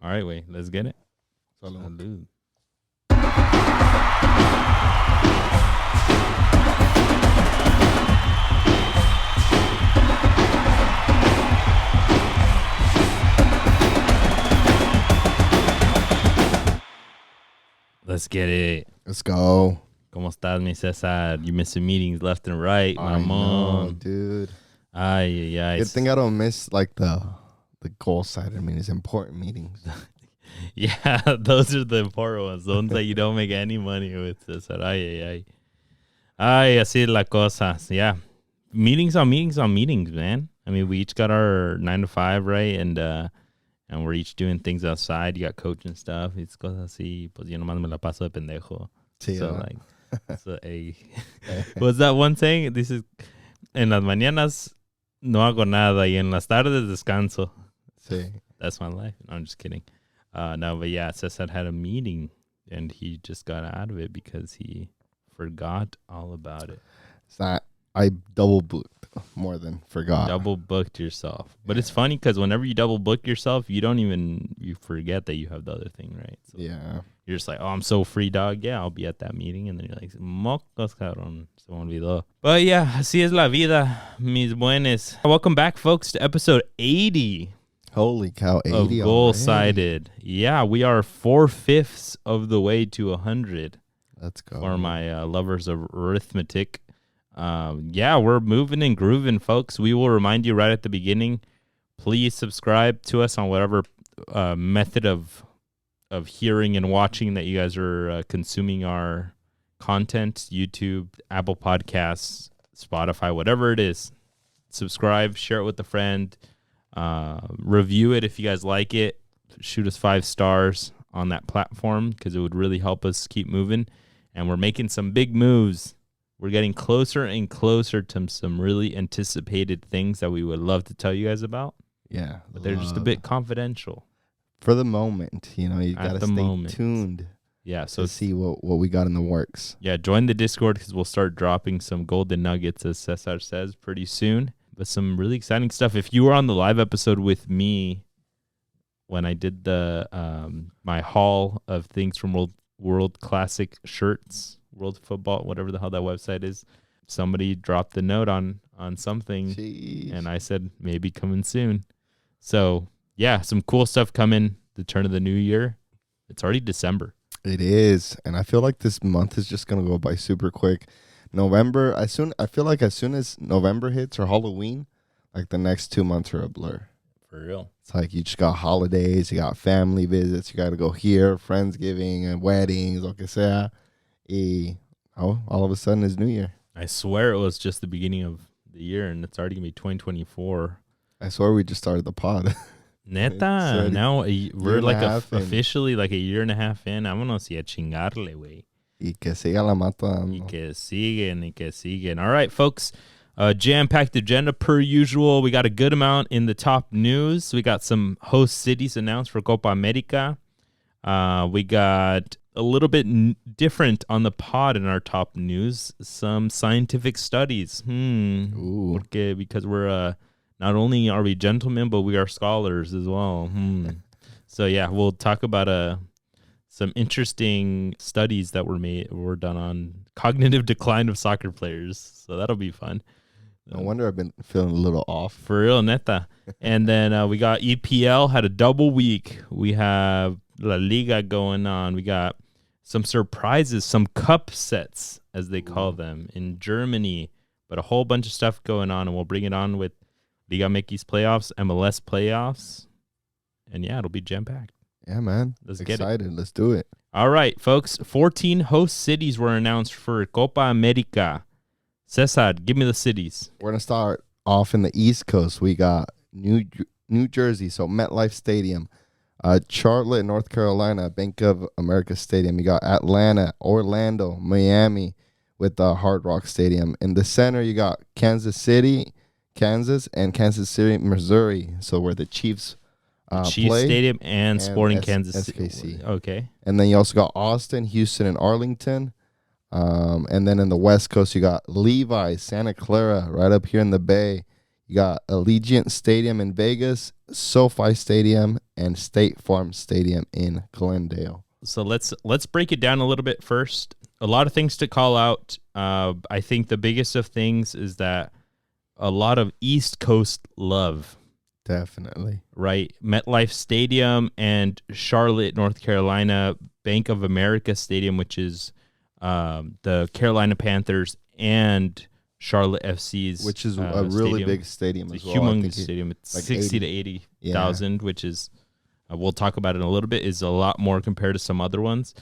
All right, wait. Let's get it. Salud. Let's get it. Let's go. ¿Cómo estás, mi Cesar? You missing meetings left and right, I know, dude. Ay. Good thing I don't miss like the goal side. I mean, it's important meetings. Yeah, those are the important ones. The ones that you don't make any money with, Cesar. Ay, así es la cosa. Yeah. Meetings on meetings, man. I mean, we each got our 9 to 5, right? And we're each doing things outside. You got coaching stuff. It's cosas así. Pues yo nomás me la paso de pendejo. Sí, so, like, so, what's that one saying? This is, en las mañanas no hago nada y en las tardes descanso. Sí. That's my life. No, I'm just kidding. No, but yeah, Cesar had a meeting and he just got out of it because he forgot all about it. It's not. I double booked more than forgot. Double booked yourself. But it's funny because whenever you double book yourself, you forget that you have the other thing, right? So yeah. You're just like, oh, I'm so free, dog. Yeah, I'll be at that meeting. And then you're like, mocos, cabrón. Se me olvidó. But yeah, así es la vida, mis buenos. Welcome back, folks, to episode 80. Holy cow, 80 of Goal-Sided. Yeah, we are 4/5 of the way to 100. Let's go. For my lovers of arithmetic. Yeah, we're moving and grooving, folks. We will remind you right at the beginning, please subscribe to us on whatever method of hearing and watching that you guys are consuming our content, YouTube, Apple Podcasts, Spotify, whatever it is. Subscribe, share it with a friend. Review it if you guys like it. Shoot us 5 stars on that platform because it would really help us keep moving. And we're making some big moves. We're getting closer and closer to some really anticipated things that we would love to tell you guys about. Yeah. But they're just a bit confidential. For the moment, you got to stay tuned. Yeah, so to see what we got in the works. Yeah, join the Discord because we'll start dropping some golden nuggets, as Cesar says, pretty soon. But some really exciting stuff. If you were on the live episode with me when I did the my haul of things from World Classic shirts, World Football, whatever the hell that website is, somebody dropped the note on something. Jeez. And I said maybe coming soon. So yeah, some cool stuff coming the turn of the new year. It's already December. It is, and I feel like this month is just gonna go by super quick. November, I feel like as soon as November hits or Halloween, like the next 2 months are a blur. For real. It's like you just got holidays, you got family visits, you got to go here, Friendsgiving and weddings, lo que sea. All of a sudden it's New Year. I swear it was just the beginning of the year, and it's already going to be 2024. I swear we just started the pod. Neta, now we're like officially like a year and a half in. Vámonos y a chingarle, güey. Y que siga la mata. Y que siguen. All right, folks. Jam-packed agenda per usual. We got a good amount in the top news. We got some host cities announced for Copa America. We got a little bit different on the pod in our top news. Some scientific studies. Because we're not only are we gentlemen, but we are scholars as well. So yeah, we'll talk about some interesting studies that were done on cognitive decline of soccer players. So that'll be fun. No wonder I've been feeling a little off. For real, neta. And then we got EPL, had a double week. We have La Liga going on. We got some surprises, some Cupsets, as they call them, in Germany. But a whole bunch of stuff going on, and we'll bring it on with Liga MX playoffs, MLS playoffs. And yeah, it'll be jam-packed. Yeah, man. Let's get it. Let's do it. All right, folks. 14 host cities were announced for Copa America. Cesar, give me the cities. We're going to start off in the East Coast. We got New Jersey, so MetLife Stadium. Charlotte, North Carolina, Bank of America Stadium. You got Atlanta, Orlando, Miami with the Hard Rock Stadium. In the center, you got Kansas City, Kansas, and Kansas City, Missouri. So where the Chiefs Chiefs play. Stadium and Sporting Kansas SKC. City. Okay. And then you also got Austin, Houston, and Arlington. And then in the West Coast, you got Levi, Santa Clara, right up here in the Bay. You got Allegiant Stadium in Vegas SoFi Stadium and State Farm Stadium in Glendale. So let's break it down a little bit first. A lot of things to call out. I think the biggest of things is that a lot of East Coast love, Definitely. right? MetLife Stadium and Charlotte, North Carolina, Bank of America Stadium, which is the Carolina Panthers and Charlotte FC's, Which is a really stadium. big stadium It's as a well. humongous stadium. It's like 60 to 80. 80,000, which is, we'll talk about it in a little bit, is a lot more compared to some other ones.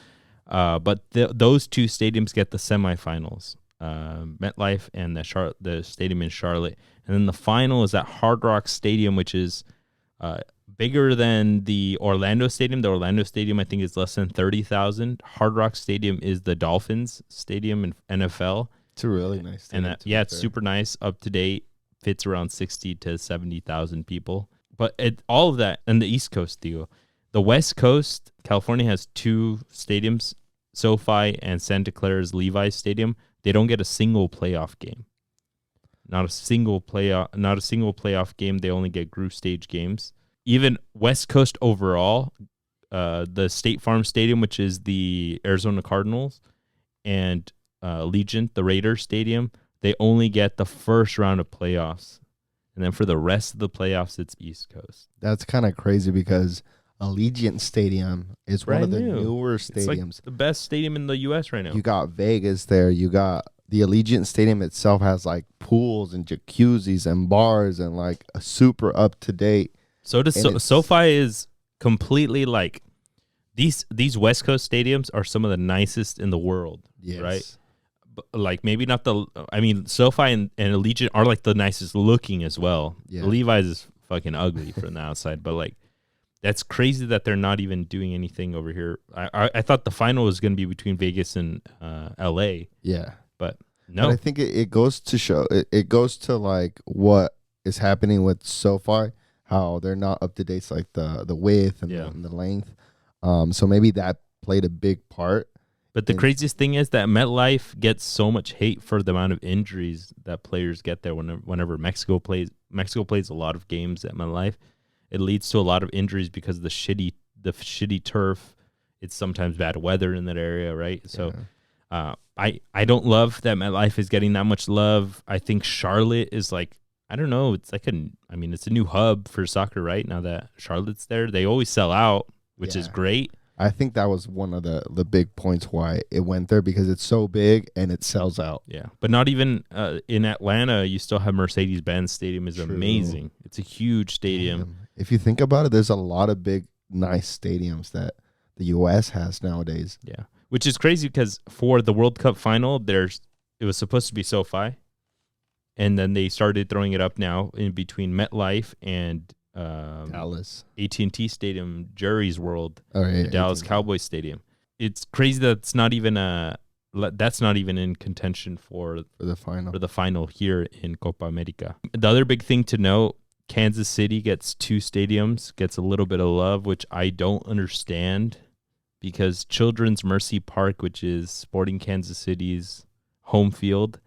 But those two stadiums get the semifinals, MetLife and the stadium in Charlotte. And then the final is at Hard Rock Stadium, which is bigger than the Orlando Stadium. The Orlando Stadium, I think, is less than 30,000. Hard Rock Stadium is the Dolphins Stadium in NFL. It's a really nice stadium. And it's super nice, up to date, fits around 60 to 70,000 people. But all of that, and the East Coast deal. The West Coast, California has two stadiums, SoFi and Santa Clara's Levi's Stadium. They don't get a single playoff game. Not a single playoff game. They only get group stage games. Even West Coast overall, the State Farm Stadium, which is the Arizona Cardinals, and Allegiant, the Raiders Stadium, they only get the first round of playoffs. And then for the rest of the playoffs, it's East Coast. That's kind of crazy because Allegiant Stadium is one of the newer stadiums. It's like the best stadium in the U.S. right now. You got Vegas there. You got the Allegiant Stadium itself has like pools and jacuzzis and bars and like a super up to date. So does SoFi is completely like these West Coast stadiums are some of the nicest in the world. Yes. Right. But like maybe not SoFi and Allegiant are like the nicest looking as well. Yeah. The Levi's is fucking ugly from the outside, but like that's crazy that they're not even doing anything over here. I thought the final was going to be between Vegas and LA. Yeah. But no. But I think it goes to show, it goes to like what is happening with SoFi, how they're not up to date, like the width and, and the length. So maybe that played a big part. But the craziest thing is that MetLife gets so much hate for the amount of injuries that players get there. Whenever Mexico plays a lot of games at MetLife, it leads to a lot of injuries because of the shitty turf. It's sometimes bad weather in that area, right? So, I don't love that MetLife is getting that much love. I think Charlotte is like, I don't know. It's like it's a new hub for soccer, right? Now that Charlotte's there, they always sell out, which is great. I think that was one of the big points why it went there, because it's so big and it sells out. Yeah, but not even in Atlanta, you still have Mercedes-Benz Stadium is amazing. It's a huge stadium. If you think about it, there's a lot of big, nice stadiums that the U.S. has nowadays. Yeah, which is crazy because for the World Cup final, it was supposed to be SoFi, and then they started throwing it up now in between MetLife and Dallas AT&T Stadium, Jerry's World, the Dallas Cowboys Stadium. It's crazy that's not even in contention for the final here in Copa America. The other big thing to note, Kansas City gets two stadiums, gets a little bit of love, which I don't understand, because Children's Mercy Park, which is Sporting Kansas City's home field,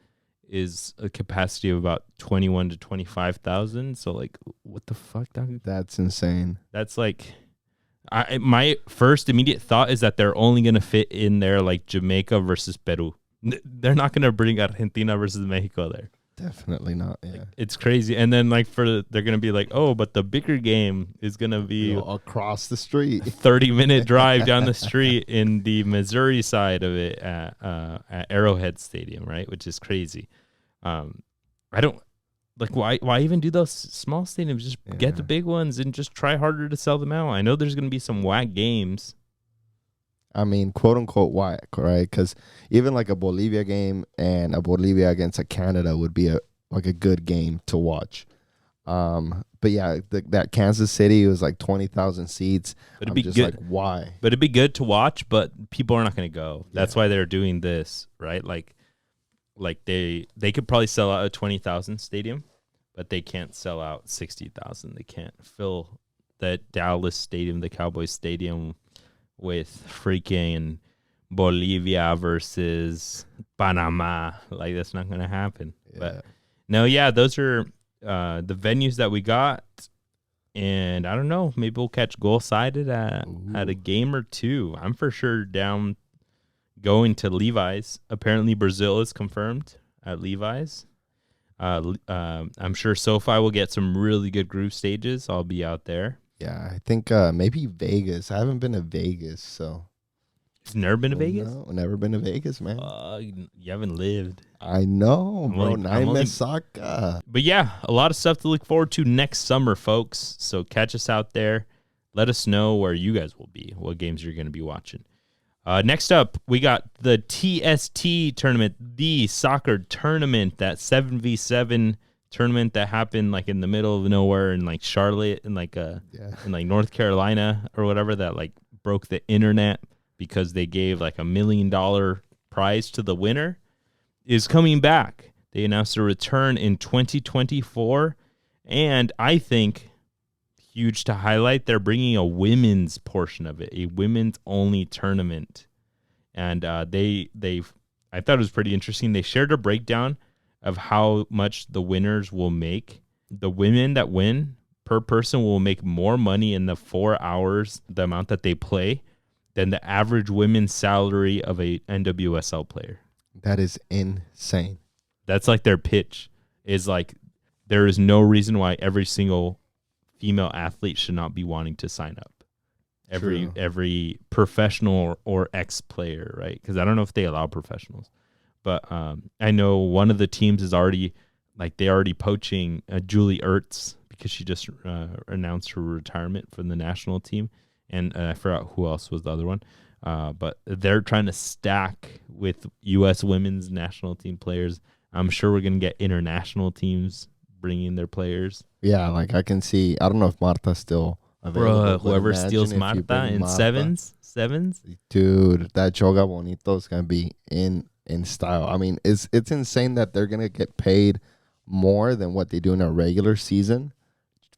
is a capacity of about 21 to 25,000. So like, what the fuck, dog? That's insane. That's like, my first immediate thought is that they're only gonna fit in there like Jamaica versus Peru. They're not gonna bring Argentina versus Mexico there. Definitely not. Yeah, like, it's crazy. And then like they're gonna be like, oh, but the bigger game is gonna be across the street, 30-minute drive down the street in the Missouri side of it at Arrowhead Stadium, right? Which is crazy. I don't like why even do those small stadiums? Just get the big ones and just try harder to sell them out. I know there's gonna be some whack games. I mean, quote unquote whack, right? Because even like a Bolivia game and a Bolivia against a Canada would be a good game to watch. But yeah, that Kansas City was like 20,000 seats. But it'd be good. Like, why? But it'd be good to watch. But people are not going to go. That's why they're doing this, right? Like they could probably sell out a 20,000 stadium, but they can't sell out 60,000. They can't fill that Dallas Stadium, the Cowboys Stadium, with freaking Bolivia versus Panama. Like, that's not going to happen. Yeah. But no, those are the venues that we got. And I don't know, maybe we'll catch goal-sided at a game or two. I'm for sure down going to Levi's. Apparently Brazil is confirmed at Levi's. I'm sure SoFi will get some really good group stages. I'll be out there. Yeah, I think maybe Vegas. I haven't been to Vegas, so. You've never been to Vegas? No, never been to Vegas, man. You haven't lived. I know, bro. Soccer. But yeah, a lot of stuff to look forward to next summer, folks. So catch us out there. Let us know where you guys will be, what games you're going to be watching. Next up, we got the TST tournament, the soccer tournament, that 7v7 tournament that happened like in the middle of nowhere in like Charlotte and in like North Carolina or whatever, that like broke the internet because they gave like $1 million prize to the winner, is coming back. They announced a return in 2024, and I think huge to highlight, they're bringing a women's portion of it, a women's only tournament. And I thought it was pretty interesting. They shared a breakdown of how much the winners will make. The women that win per person will make more money in the 4 hours, the amount that they play, than the average women's salary of a NWSL player. That is insane. That's like their pitch, is like there is no reason why every single female athlete should not be wanting to sign up. Every professional or ex-player, right? Because I don't know if they allow professionals. But I know one of the teams is already poaching Julie Ertz because she just announced her retirement from the national team. And I forgot who else was the other one. But they're trying to stack with U.S. women's national team players. I'm sure we're going to get international teams bringing their players. Yeah, like I can see. I don't know if Marta's still available. Bro, whoever steals Marta in sevens. Dude, that Joga Bonito is going to be in style. I mean, it's insane that they're going to get paid more than what they do in a regular season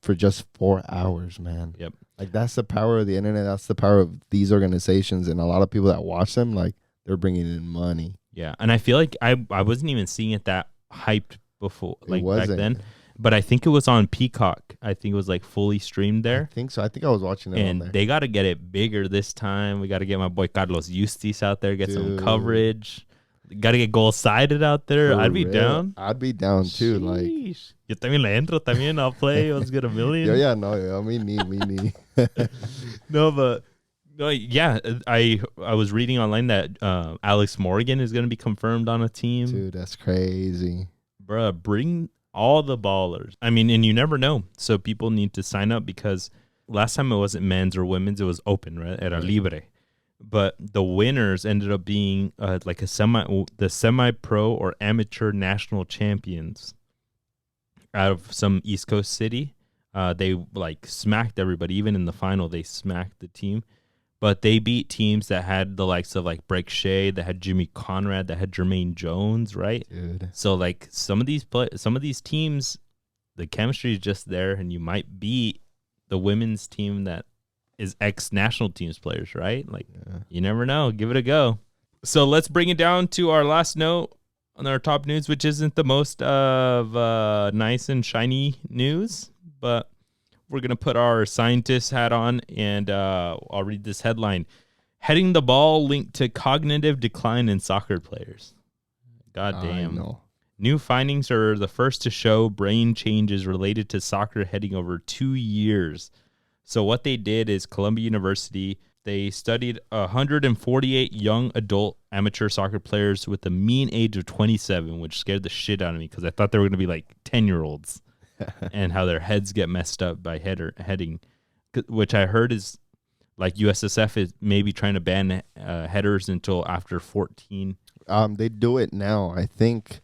for just 4 hours, man. Yep. Like, that's the power of the internet. That's the power of these organizations. And a lot of people that watch them, like, they're bringing in money. Yeah. And I feel like I wasn't even seeing it that hyped before, like back then. But I think it was on Peacock. I think it was like fully streamed there. I think so. I think I was watching it on there. And they got to get it bigger this time. We got to get my boy Carlos Justis out there, get some coverage. Got to get goal-sided out there. I'd be down. I'd be down too. Like, yo también le entro también. I'll play. Let's get $1 million. No, me need. Yeah. I was reading online that Alex Morgan is going to be confirmed on a team. Dude, that's crazy. Bruh, bring all the ballers. I mean, and you never know. So people need to sign up because last time it wasn't men's or women's. It was open, right? Era libre. But the winners ended up being like the semi-pro or amateur national champions out of some East Coast city. They like smacked everybody. Even in the final, they smacked the team. But they beat teams that had the likes of like Break Shea, that had Jimmy Conrad, that had Jermaine Jones, right? Dude. So like some of these teams, the chemistry is just there, and you might beat the women's team that is ex-national teams players, right? Like, You never know. Give it a go. So let's bring it down to our last note on our top news, which isn't the most of nice and shiny news, but we're going to put our scientist hat on, and I'll read this headline. Heading the ball linked to cognitive decline in soccer players. God damn. New findings are the first to show brain changes related to soccer heading over 2 years. So what they did is Columbia University, they studied 148 young adult amateur soccer players with a mean age of 27, which scared the shit out of me because I thought they were going to be like 10-year-olds and how their heads get messed up by heading, which I heard is like USSF is maybe trying to ban headers until after 14. They do it now. I think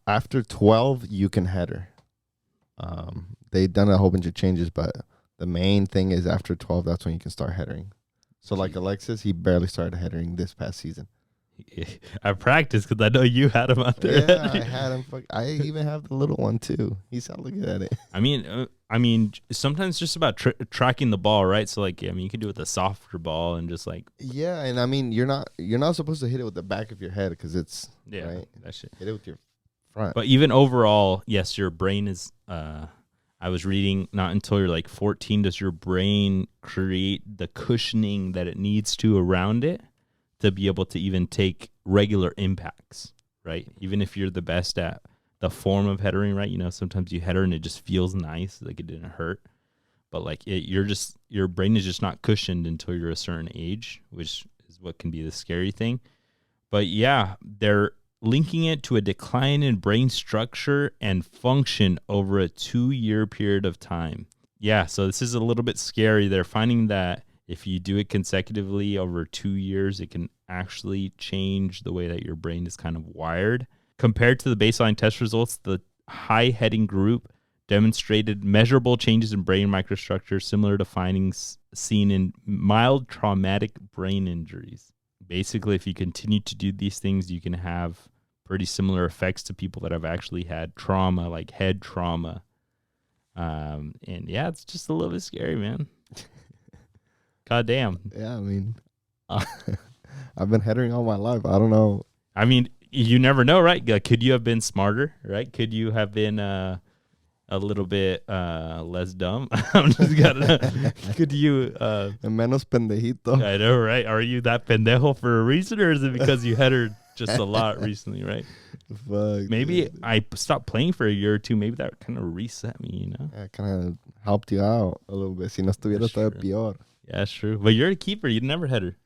after 12, you can header. They've done a whole bunch of changes, but the main thing is after 12, that's when you can start headering. So like Alexis, he barely started headering this past season. I practiced because I know you had him out there. Yeah, I had him. I even have the little one too. He's out looking at it. I mean, sometimes it's just about tracking the ball, right? So like, I mean, you can do it with a softer ball and just like. Yeah, and I mean, you're not supposed to hit it with the back of your head because it's right. That shit. Hit it with your front. But even overall, yes, your brain is I was reading, not until you're like 14 does your brain create the cushioning that it needs to around it to be able to even take regular impacts, right? Even if you're the best at the form of headering, right? You know, sometimes you header and it just feels nice, like it didn't hurt. But like your brain is just not cushioned until you're a certain age, which is what can be the scary thing. But yeah, they're linking it to a decline in brain structure and function over a 2-year period of time. Yeah, so this is a little bit scary. They're finding that if you do it consecutively over 2 years, it can actually change the way that your brain is kind of wired. Compared to the baseline test results, the high heading group demonstrated measurable changes in brain microstructure similar to findings seen in mild traumatic brain injuries. Basically, if you continue to do these things, you can have pretty similar effects to people that have actually had trauma, like head trauma. And yeah, it's just a little bit scary, man. God damn. Yeah, I mean, I've been headering all my life. I don't know. I mean, you never know, right? Could you have been smarter, right? Could you have been a little bit less dumb? I'm just gonna. Could you? Menos pendejito. I know, right? Are you that pendejo for a reason, or is it because you headed just a lot recently, right? Fuck. Maybe dude. I stopped playing for a year or two. Maybe that kind of reset me, you know? Yeah, kind of helped you out a little bit. Si no estuviera That's todavía true. peor. Yeah, that's true. But you're a keeper. You never header.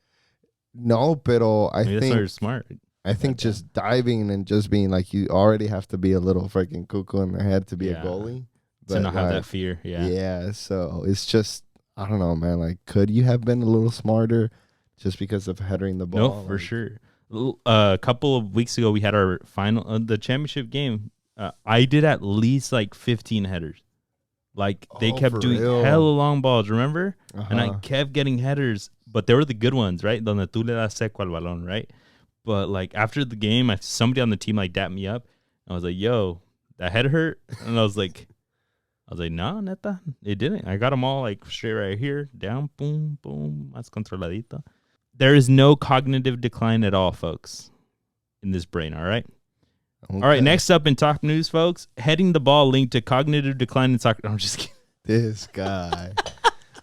No, pero I Maybe that's why you're think smart. I think Goddamn. just diving and just being like, you already have to be a little freaking cuckoo in the head to be Yeah. a goalie. To not have like, that fear. Yeah. Yeah, so it's just, I don't know, man. Like, could you have been a little smarter just because of headering the ball? No, for sure. A couple of weeks ago, we had our final, the championship game. I did at least like 15 headers. Like they Oh, kept for doing real? hella long balls, remember? And I Uh-huh. kept getting headers, but they were the good ones, right? Donde tú le das seco al balón, right? But like after the game, somebody on the team like dapped me up. I was like, "Yo, that head hurt," and I was like, "No, neta, it didn't. I got them all like straight right here, down, boom, boom, más controladito." There is no cognitive decline at all, folks, in this brain. All right. Okay. All right. Next up in talk news, folks, heading the ball linked to cognitive decline in soccer. No, I'm just kidding. This guy.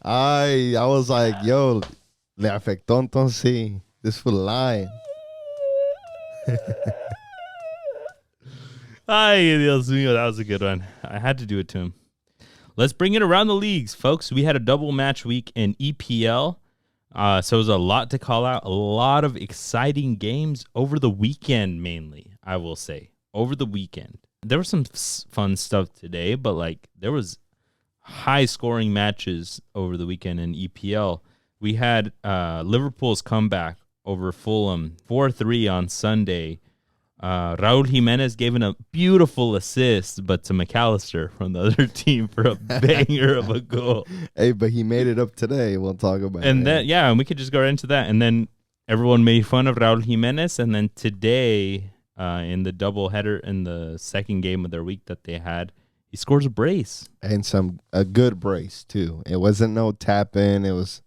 I was like, yo, le afectó entonces sí. This fool lying. Ay, Dios mío, that was a good one. I had to do it to him. Let's bring it around the leagues, folks. We had a double match week in EPL. So it was a lot to call out. A lot of exciting games over the weekend, mainly, I will say. Over the weekend. There was some fun stuff today, but like there was high-scoring matches over the weekend in EPL. We had Liverpool's comeback over Fulham, 4-3 on Sunday. Raul Jimenez gave a beautiful assist, but to McAllister from the other team for a banger of a goal. Hey, but he made it up today. We'll talk about it. And then, yeah, and we could just go right into that. And then everyone made fun of Raul Jimenez. And then today, in the doubleheader, in the second game of their week that they had, he scores a brace. And a good brace, too. It wasn't no tap in. It was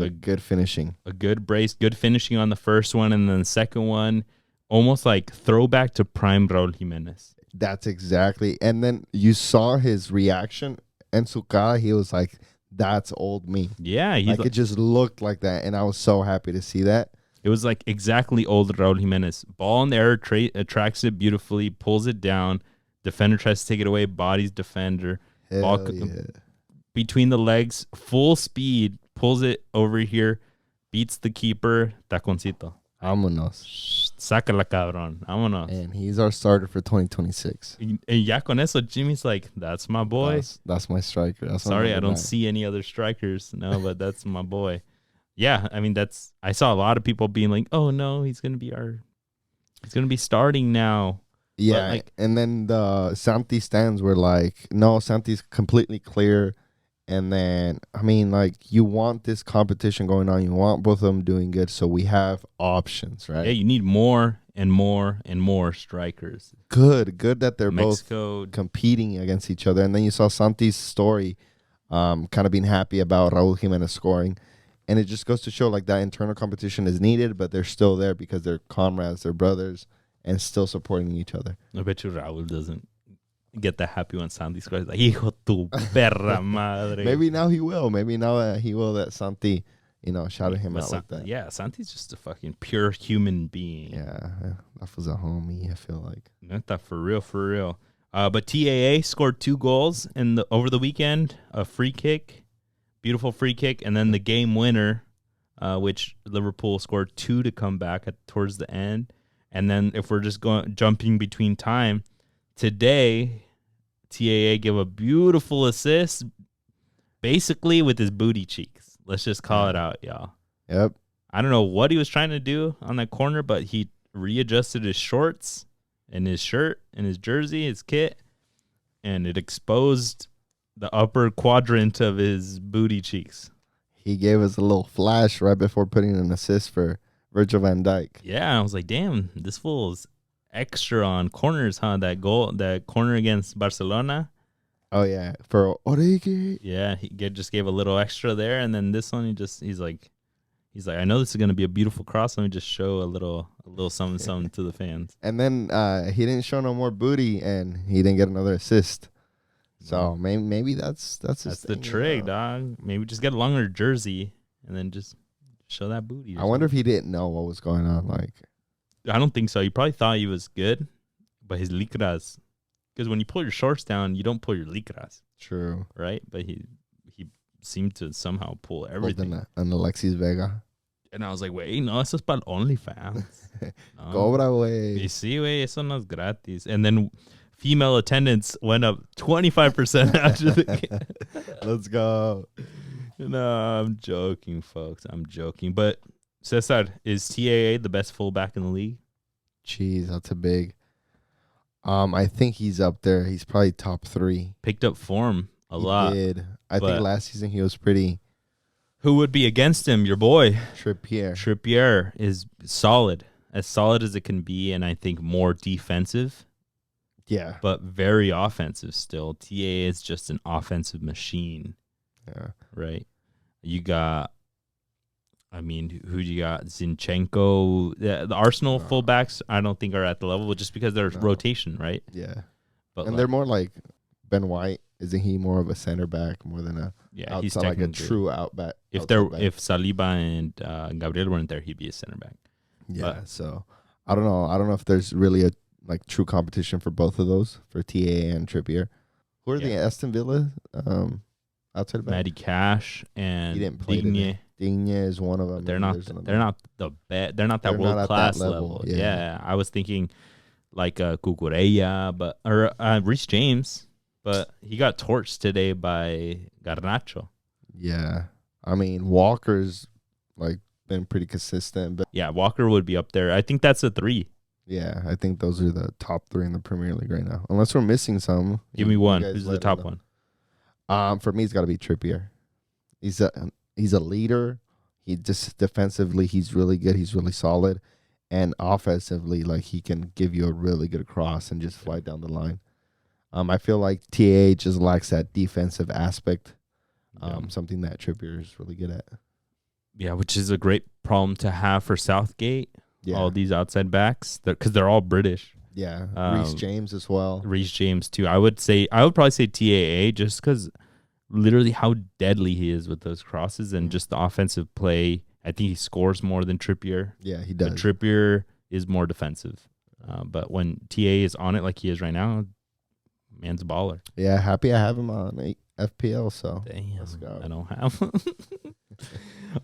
a good finishing. A good brace, good finishing on the first one. And then the second one, almost like throwback to prime Raul Jimenez. That's exactly. And then you saw his reaction. And su cara, he was like, that's old me. Yeah. Like it just looked like that. And I was so happy to see that. It was like exactly old Raul Jimenez. Ball in the air, attracts it beautifully, pulls it down. Defender tries to take it away, bodies defender. Hell Ball yeah. between the legs, full speed, pulls it over here, beats the keeper, taconcito. Vámonos. Sácala, cabrón. Vámonos. And he's our starter for 2026. And ya con eso, Jimmy's like, that's my boy. That's my striker. That's my Sorry, I number don't 9. see any other strikers. No, but that's my boy. Yeah, I mean, I saw a lot of people being like, oh no, he's going to be starting now. Yeah, like, and then the Santi stands were like, no, Santi's completely clear. And then, I mean, like, you want this competition going on. You want both of them doing good. So we have options, right? yeah, you need more and more and more strikers. Good that they're Mexico, both competing against each other. And then you saw Santi's story kind of being happy about Raul Jimenez scoring. And it just goes to show, like, that internal competition is needed, but they're still there because they're comrades, they're brothers, and still supporting each other. I bet you Raul doesn't get the happy when Santi scores. Like, hijo tu perra madre. Maybe now he will. Maybe now that he will, that Santi, shouted him out like that. Yeah, Santi's just a fucking pure human being. Yeah, that was a homie, I feel like. Neta, for real. But TAA scored 2 goals over the weekend. A free kick, beautiful free kick, and then the game winner, which Liverpool scored 2 to come back towards the end. And then if we're just jumping between time, today TAA gave a beautiful assist, basically with his booty cheeks. Let's just call it out, y'all. Yep. I don't know what he was trying to do on that corner, but he readjusted his shorts and his shirt and his jersey, his kit, and it exposed the upper quadrant of his booty cheeks. He gave us a little flash right before putting an assist for Virgil van Dijk. Yeah, I was like, damn, this fool's extra on corners, huh? That corner against Barcelona. Oh, yeah. For Origi. Yeah, he just gave a little extra there, and then this one, he's like, I know this is gonna be a beautiful cross. Let me just show a little something to the fans. And then he didn't show no more booty, and he didn't get another assist. So maybe that's the trick, dog. Maybe just get a longer jersey and then just show that booty. I wonder if he didn't know what was going on. Like, I don't think so. He probably thought he was good, but his licras. Because when you pull your shorts down, you don't pull your licras. True. Right? But he seemed to somehow pull everything. And Alexis Vega. And I was like, wait, no, eso es para OnlyFans. No. Cobra, güey. Y sí, güey, eso no es gratis. And then female attendance went up 25% after the game. Let's go. No, I'm joking, folks. I'm joking. But Cesar, is TAA the best fullback in the league? Jeez, that's a big... I think he's up there. He's probably top 3. Picked up form a lot. He did. I think last season he was pretty... Who would be against him? Your boy. Trippier. Trippier is solid. As solid as it can be, and I think more defensive. Yeah. But very offensive still. TAA is just an offensive machine. Yeah. Right? You got... I mean, who do you got? Zinchenko. The Arsenal fullbacks, I don't think are at the level just because they're rotation, right? Yeah. But and they're more like Ben White. Isn't he more of a center back more than he's like a true outback? If Saliba and Gabriel weren't there, he'd be a center back. Yeah. So I don't know. I don't know if there's really a like true competition for both of those for TAA and Trippier. Who are the Aston Villa outside back? Matty Cash and he didn't play Digne. Digne is one of them. They're not the best. They're not that world class level. Yeah, I was thinking like Cucurella, or Reece James, but he got torched today by Garnacho. Yeah, I mean Walker's like been pretty consistent, but yeah, Walker would be up there. I think that's a 3. Yeah, I think those are the top 3 in the Premier League right now. Unless we're missing some. Give me one. Who's the top one? For me, it's got to be Trippier. He's a leader. He just defensively, he's really good. He's really solid, and offensively, like he can give you a really good cross and just fly down the line. I feel like TAA just lacks that defensive aspect. Something that Trippier is really good at. Yeah, which is a great problem to have for Southgate. Yeah. All these outside backs, because they're all British. Yeah, Reece James as well. Reece James too. I would probably say TAA just because literally how deadly he is with those crosses and just the offensive play. I think he scores more than Trippier. Yeah, he does. But Trippier is more defensive. But when TA is on it like he is right now, man's a baller. Yeah, happy I have him on FPL. So damn, let's go. I don't have.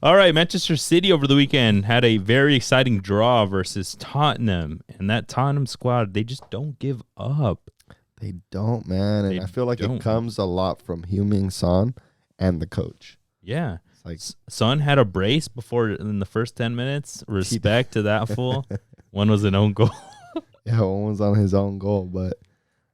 All right, Manchester City over the weekend had a very exciting draw versus Tottenham, and that Tottenham squad, they just don't give up. They don't, man, and I feel like it comes a lot from Heung-min Son and the coach. Yeah, it's like Son had a brace before in the first 10 minutes. Respect to that fool. One was an own goal. Yeah, one was on his own goal, but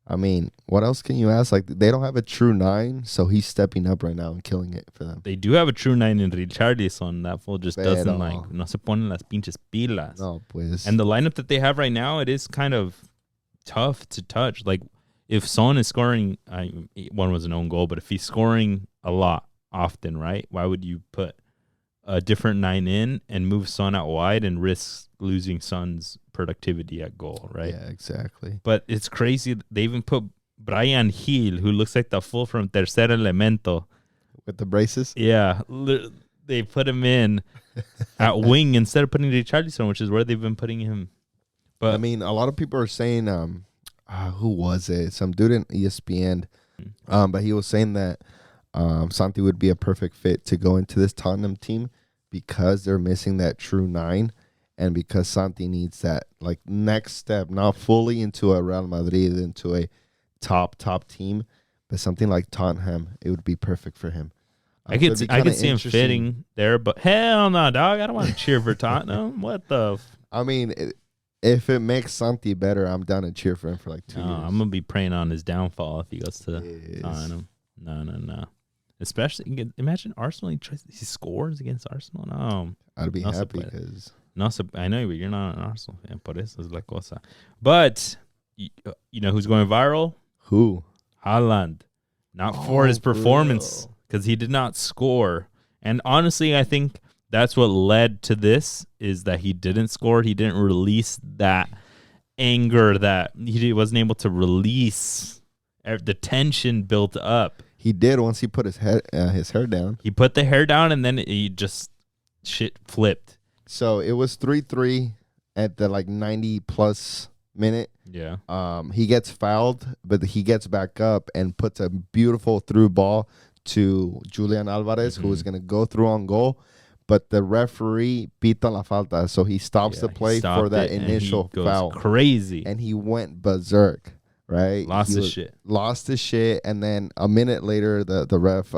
I mean, what else can you ask? Like, they don't have a true 9, so he's stepping up right now and killing it for them. They do have a true 9 in Richarlison. That fool just doesn't no se ponen las pinches pilas. No, pues. And the lineup that they have right now, it is kind of tough to touch. Like, if Son is scoring, one was an own goal, but if he's scoring a lot often, right? Why would you put a different 9 in and move Son out wide and risk losing Son's productivity at goal, right? Yeah, exactly. But it's crazy. They even put Brian Hill, who looks like the fool from Tercer Elemento. With the braces? Yeah. They put him in at wing instead of putting Richarlison, which is where they've been putting him. But I mean, a lot of people are saying, who was it? Some dude in ESPN. But he was saying that Santi would be a perfect fit to go into this Tottenham team because they're missing that true 9 and because Santi needs that like next step, not fully into a Real Madrid, into a top team, but something like Tottenham, it would be perfect for him. I could see him fitting there, but hell no, dog. I don't want to cheer for Tottenham. What the? I mean, if it makes Santi better, I'm down to cheer for him for like 2 years. I'm gonna be praying on his downfall if he goes to Tottenham. No. Especially, imagine Arsenal. He scores against Arsenal. No, I'd be happy because I know, but you're not an Arsenal fan. Por eso es la cosa. But you know who's going viral? Who? Haaland. Not for his performance, because he did not score. And honestly, I think that's what led to this, is that he didn't score. He didn't release that anger that he wasn't able to release. The tension built up. He did once he put his hair down. He put the hair down, and then he just shit flipped. So it was 3-3 at the like 90+ minute. Yeah. He gets fouled, but he gets back up and puts a beautiful through ball to Julian Alvarez, who was going to go through on goal. But the referee pita la falta, so he stops the play for that initial foul. Crazy. And he went berserk, right? Lost his shit. And then a minute later, the ref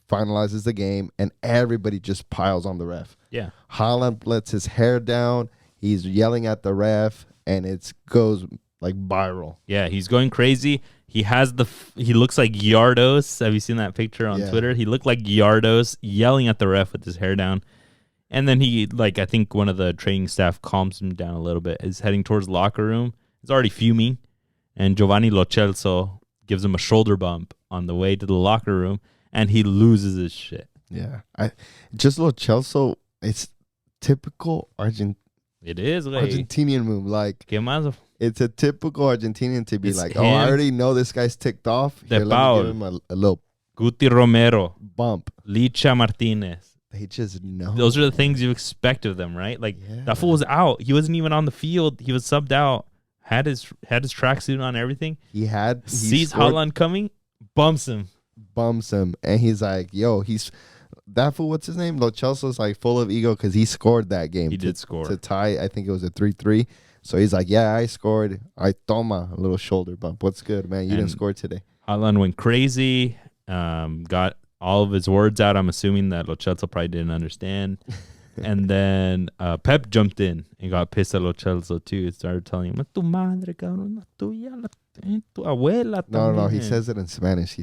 finalizes the game, and everybody just piles on the ref. Yeah. Haaland lets his hair down. He's yelling at the ref, and it goes like viral. Yeah, he's going crazy. He looks like Yardos. Have you seen that picture on Twitter? He looked like Yardos yelling at the ref with his hair down. And then he, I think one of the training staff calms him down a little bit. Is heading towards the locker room. He's already fuming. And Giovanni Lo Celso gives him a shoulder bump on the way to the locker room, and he loses his shit. Yeah. Lo Celso, it's typical It is Argentinian move. It's a typical Argentinian to be like, I already know this guy's ticked off. Here, let me give him a little Guti Romero, bump. Licha Martinez. They just know. Those are the things you expect of them, right? That fool was out. He wasn't even on the field. He was subbed out. Had his tracksuit on, everything. Sees Haaland coming, bumps him, and he's like, "Yo, that fool. What's his name? Lo Celso's like full of ego because he scored that game. He did score to tie. I think it was a 3-3. So he's like, yeah, I scored. I toma a little shoulder bump. What's good, man? You didn't score today. Haaland went crazy. Got all of his words out. I'm assuming that Lo Celso probably didn't understand. And then Pep jumped in and got pissed at Lo Celso too. He started telling him, "Tu madre, cabrón, tuya, tu abuela." No, he says it in Spanish.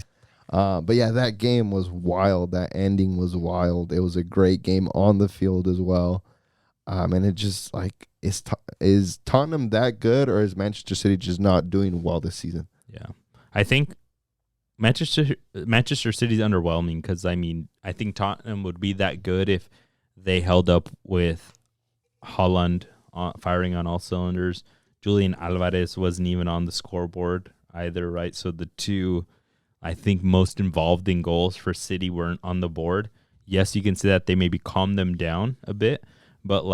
But yeah, that game was wild. That ending was wild. It was a great game on the field as well. And it just is Tottenham that good, or is Manchester City just not doing well this season? Yeah, I think Manchester City's underwhelming because I think Tottenham would be that good if they held up with Haaland firing on all cylinders. Julian Alvarez wasn't even on the scoreboard either, right? So the two, I think, most involved in goals for City weren't on the board. Yes, you can say that they maybe calmed them down a bit, but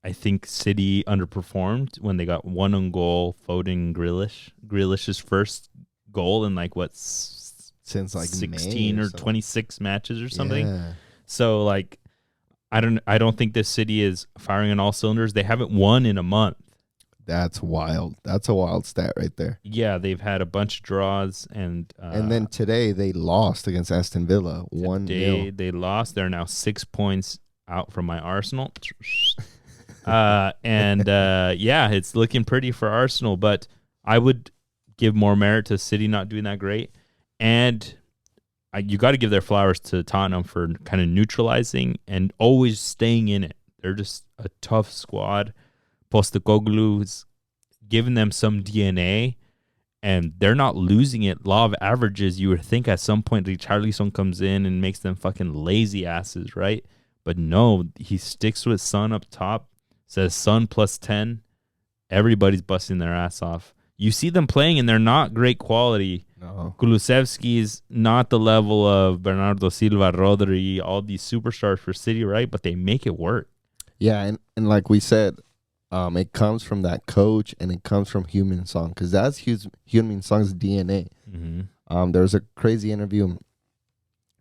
I think City underperformed when they got one on goal, Foden, Grealish's first goal in since 16 or 26 matches or something. Yeah. So I don't think this City is firing on all cylinders. They haven't won in a month. That's wild. That's a wild stat right there. Yeah, they've had a bunch of draws, and then today they lost against Aston Villa 1-0. They lost. They're now 6 points out from my Arsenal. It's looking pretty for Arsenal, but I would give more merit to City not doing that great. And you got to give their flowers to Tottenham for kind of neutralizing and always staying in it. They're just a tough squad. Postecoglou's giving them some DNA, and they're not losing it. Law of averages, you would think at some point Richarlison comes in and makes them fucking lazy asses, right? But no, he sticks with Son up top, says Son plus 10. Everybody's busting their ass off. you see them playing and they're not great quality. No. Kulusevski's not the level of Bernardo Silva, Rodri, all these superstars for City, right? But they make it work. Yeah, and like we said, it comes from that coach and it comes from Heung-min Son, because that's Heung-min Son's DNA. Mm-hmm. There was a crazy interview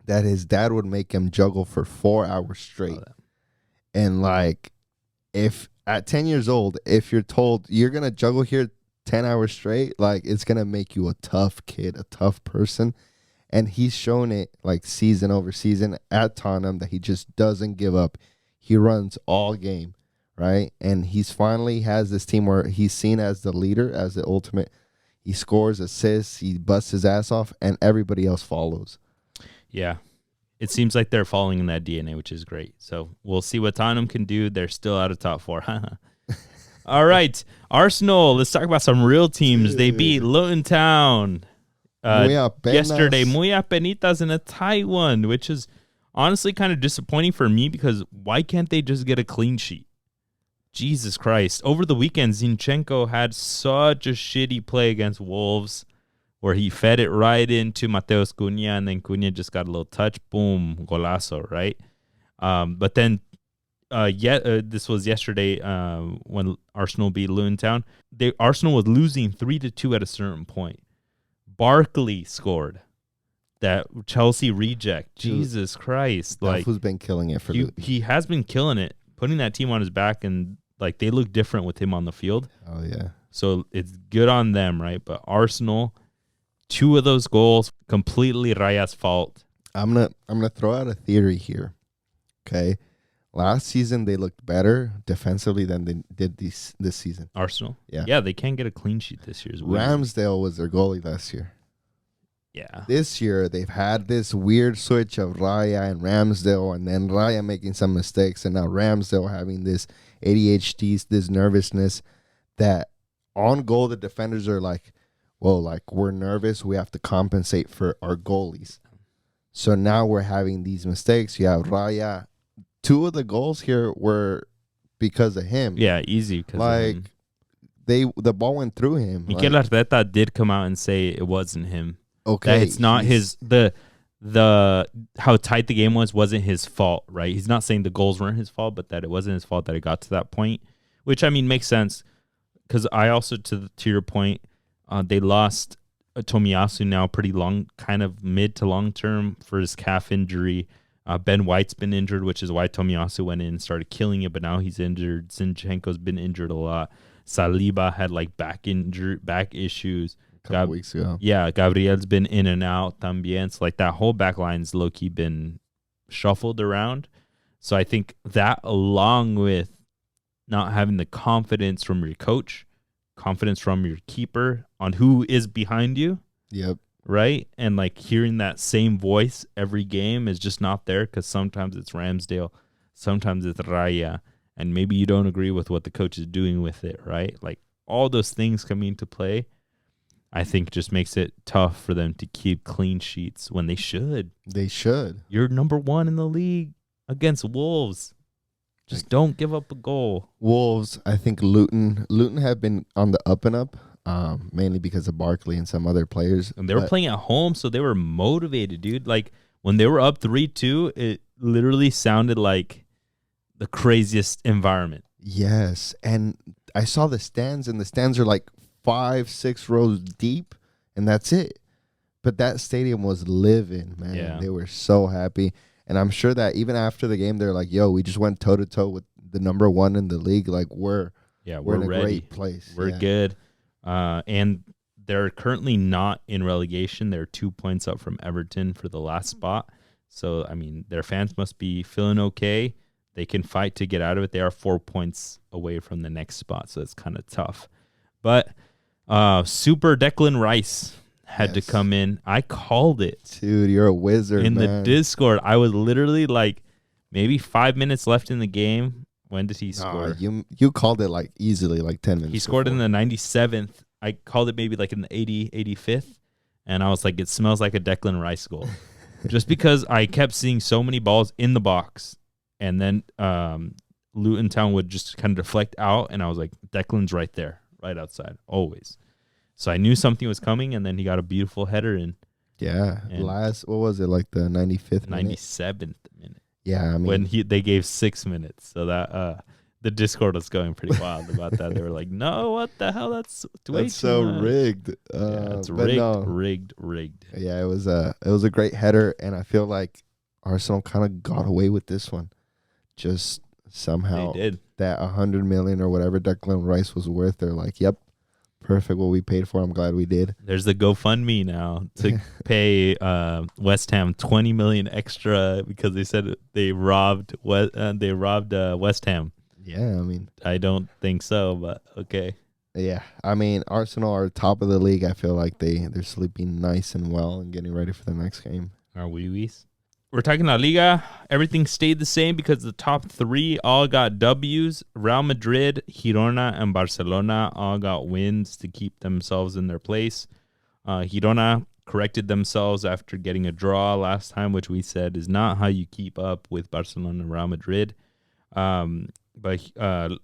that his dad would make him juggle for 4 hours straight. And like, if at 10 years old, if you're told you're going to juggle here 10 hours straight, like, it's going to make you a tough kid, a tough person. And he's shown it like season over season at Tottenham that he just doesn't give up. He runs all game, right? And he's finally has this team where he's seen as the leader, as the ultimate. He scores, assists, he busts his ass off, and everybody else follows. Yeah. It seems like they're following in that DNA, which is great. So we'll see what Tottenham can do. They're still out of top 4. All right. Arsenal, let's talk about some real teams. They beat Luton Town yesterday. Muy apenitas in a tight one, which is honestly kind of disappointing for me because why can't they just get a clean sheet? Jesus Christ. Over the weekend, Zinchenko had such a shitty play against Wolves where he fed it right into Mateus Cunha, and then Cunha just got a little touch. Boom, golazo, right? But then this was yesterday when Arsenal beat Luton Town. Arsenal was losing 3-2 at a certain point. Barkley scored that Chelsea reject. Jesus Christ. Like, who's been killing it for Luton. He has been killing it, putting that team on his back, and like they look different with him on the field. Oh, yeah. So it's good on them, right? But Arsenal, 2 of those goals, completely Raya's fault. I'm gonna throw out a theory here. Okay. Last season they looked better defensively than they did this season. Arsenal? Yeah. Yeah, they can't get a clean sheet this year. Ramsdale was their goalie last year. Yeah. This year they've had this weird switch of Raya and Ramsdale, and then Raya making some mistakes, and now Ramsdale having this ADHD, this nervousness that on goal the defenders are like, well, like, we're nervous. We have to compensate for our goalies. So now we're having these mistakes. You have Raya. 2 of the goals here were because of him. Yeah, easy. Like, the ball went through him. Mikel Arteta did come out and say it wasn't him. Okay. That it's not the how tight the game wasn't his fault, right? He's not saying the goals weren't his fault, but that it wasn't his fault that it got to that point, which, I mean, makes sense. Because I also, to your point, they lost Tomiyasu now pretty long, kind of mid to long term for his calf injury. Ben White's been injured, which is why Tomiyasu went in and started killing it, but now he's injured. Zinchenko's been injured a lot. Saliba had like back issues. A couple weeks ago. Yeah, Gabriel's been in and out también. So like that whole back line's low-key been shuffled around. So I think that, along with not having the confidence from your coach, confidence from your keeper on who is behind you. Yep. Right? And like hearing that same voice every game is just not there, because sometimes it's Ramsdale, sometimes it's Raya, and maybe you don't agree with what the coach is doing with it, right? Like all those things coming into play, I think just makes it tough for them to keep clean sheets when they should. They should. You're number 1 in the league against Wolves. Just don't give up a goal. Wolves, I think Luton have been on the up and up, mainly because of Barkley and some other players. And they were playing at home, so they were motivated, dude. Like, when they were up 3-2, it literally sounded like the craziest environment. Yes, and I saw the stands, and the stands are like 5-6 rows deep, and that's it. But that stadium was living, man. Yeah. They were so happy. And I'm sure that even after the game, they're like, yo, we just went toe-to-toe with the number 1 in the league. Like, we're in a ready. great place. We're good. And they're currently not in relegation. They're 2 points up from Everton for the last spot. So, I mean, their fans must be feeling okay. They can fight to get out of it. They are 4 points away from the next spot, so it's kind of tough. But Super Declan Rice had to come in. I called it. Dude, you're a wizard, in man. the Discord. I was literally like maybe 5 minutes left in the game. When did he score? You called it like easily, like 10 minutes. He scored in the 97th. I called it maybe like in the 85th. And I was like, it smells like a Declan Rice goal. Just because I kept seeing so many balls in the box. And then Luton Town would just kind of deflect out. And I was like, Declan's right there, right outside, always. So I knew something was coming, and then he got a beautiful header in Yeah. And- What was it, like the 95th minute? 97th minute. Yeah, I mean, When they gave 6 minutes. So that the Discord was going pretty wild about that. They were like, "No, what the hell? That's way that's too so much." rigged. Yeah, it's but rigged, no. rigged. Yeah, it was a great header, and I feel like Arsenal kind of got away with this one. Just somehow They did. that 100 million or whatever Declan Rice was worth, they're like, "Yep, perfect. What we paid for. I'm glad we did." There's the GoFundMe now to pay West Ham 20 million extra because they said they robbed West Ham. Yeah, I mean, I don't think so, but okay. yeah, I mean, Arsenal are top of the league. I feel like they're sleeping nice and well and getting ready for the next game. Are we? We're talking La Liga. Everything stayed the same because the top 3 all got W's. Real Madrid, Girona, and Barcelona all got wins to keep themselves in their place. Girona corrected themselves after getting a draw last time, which we said is not how you keep up with Barcelona and Real Madrid. But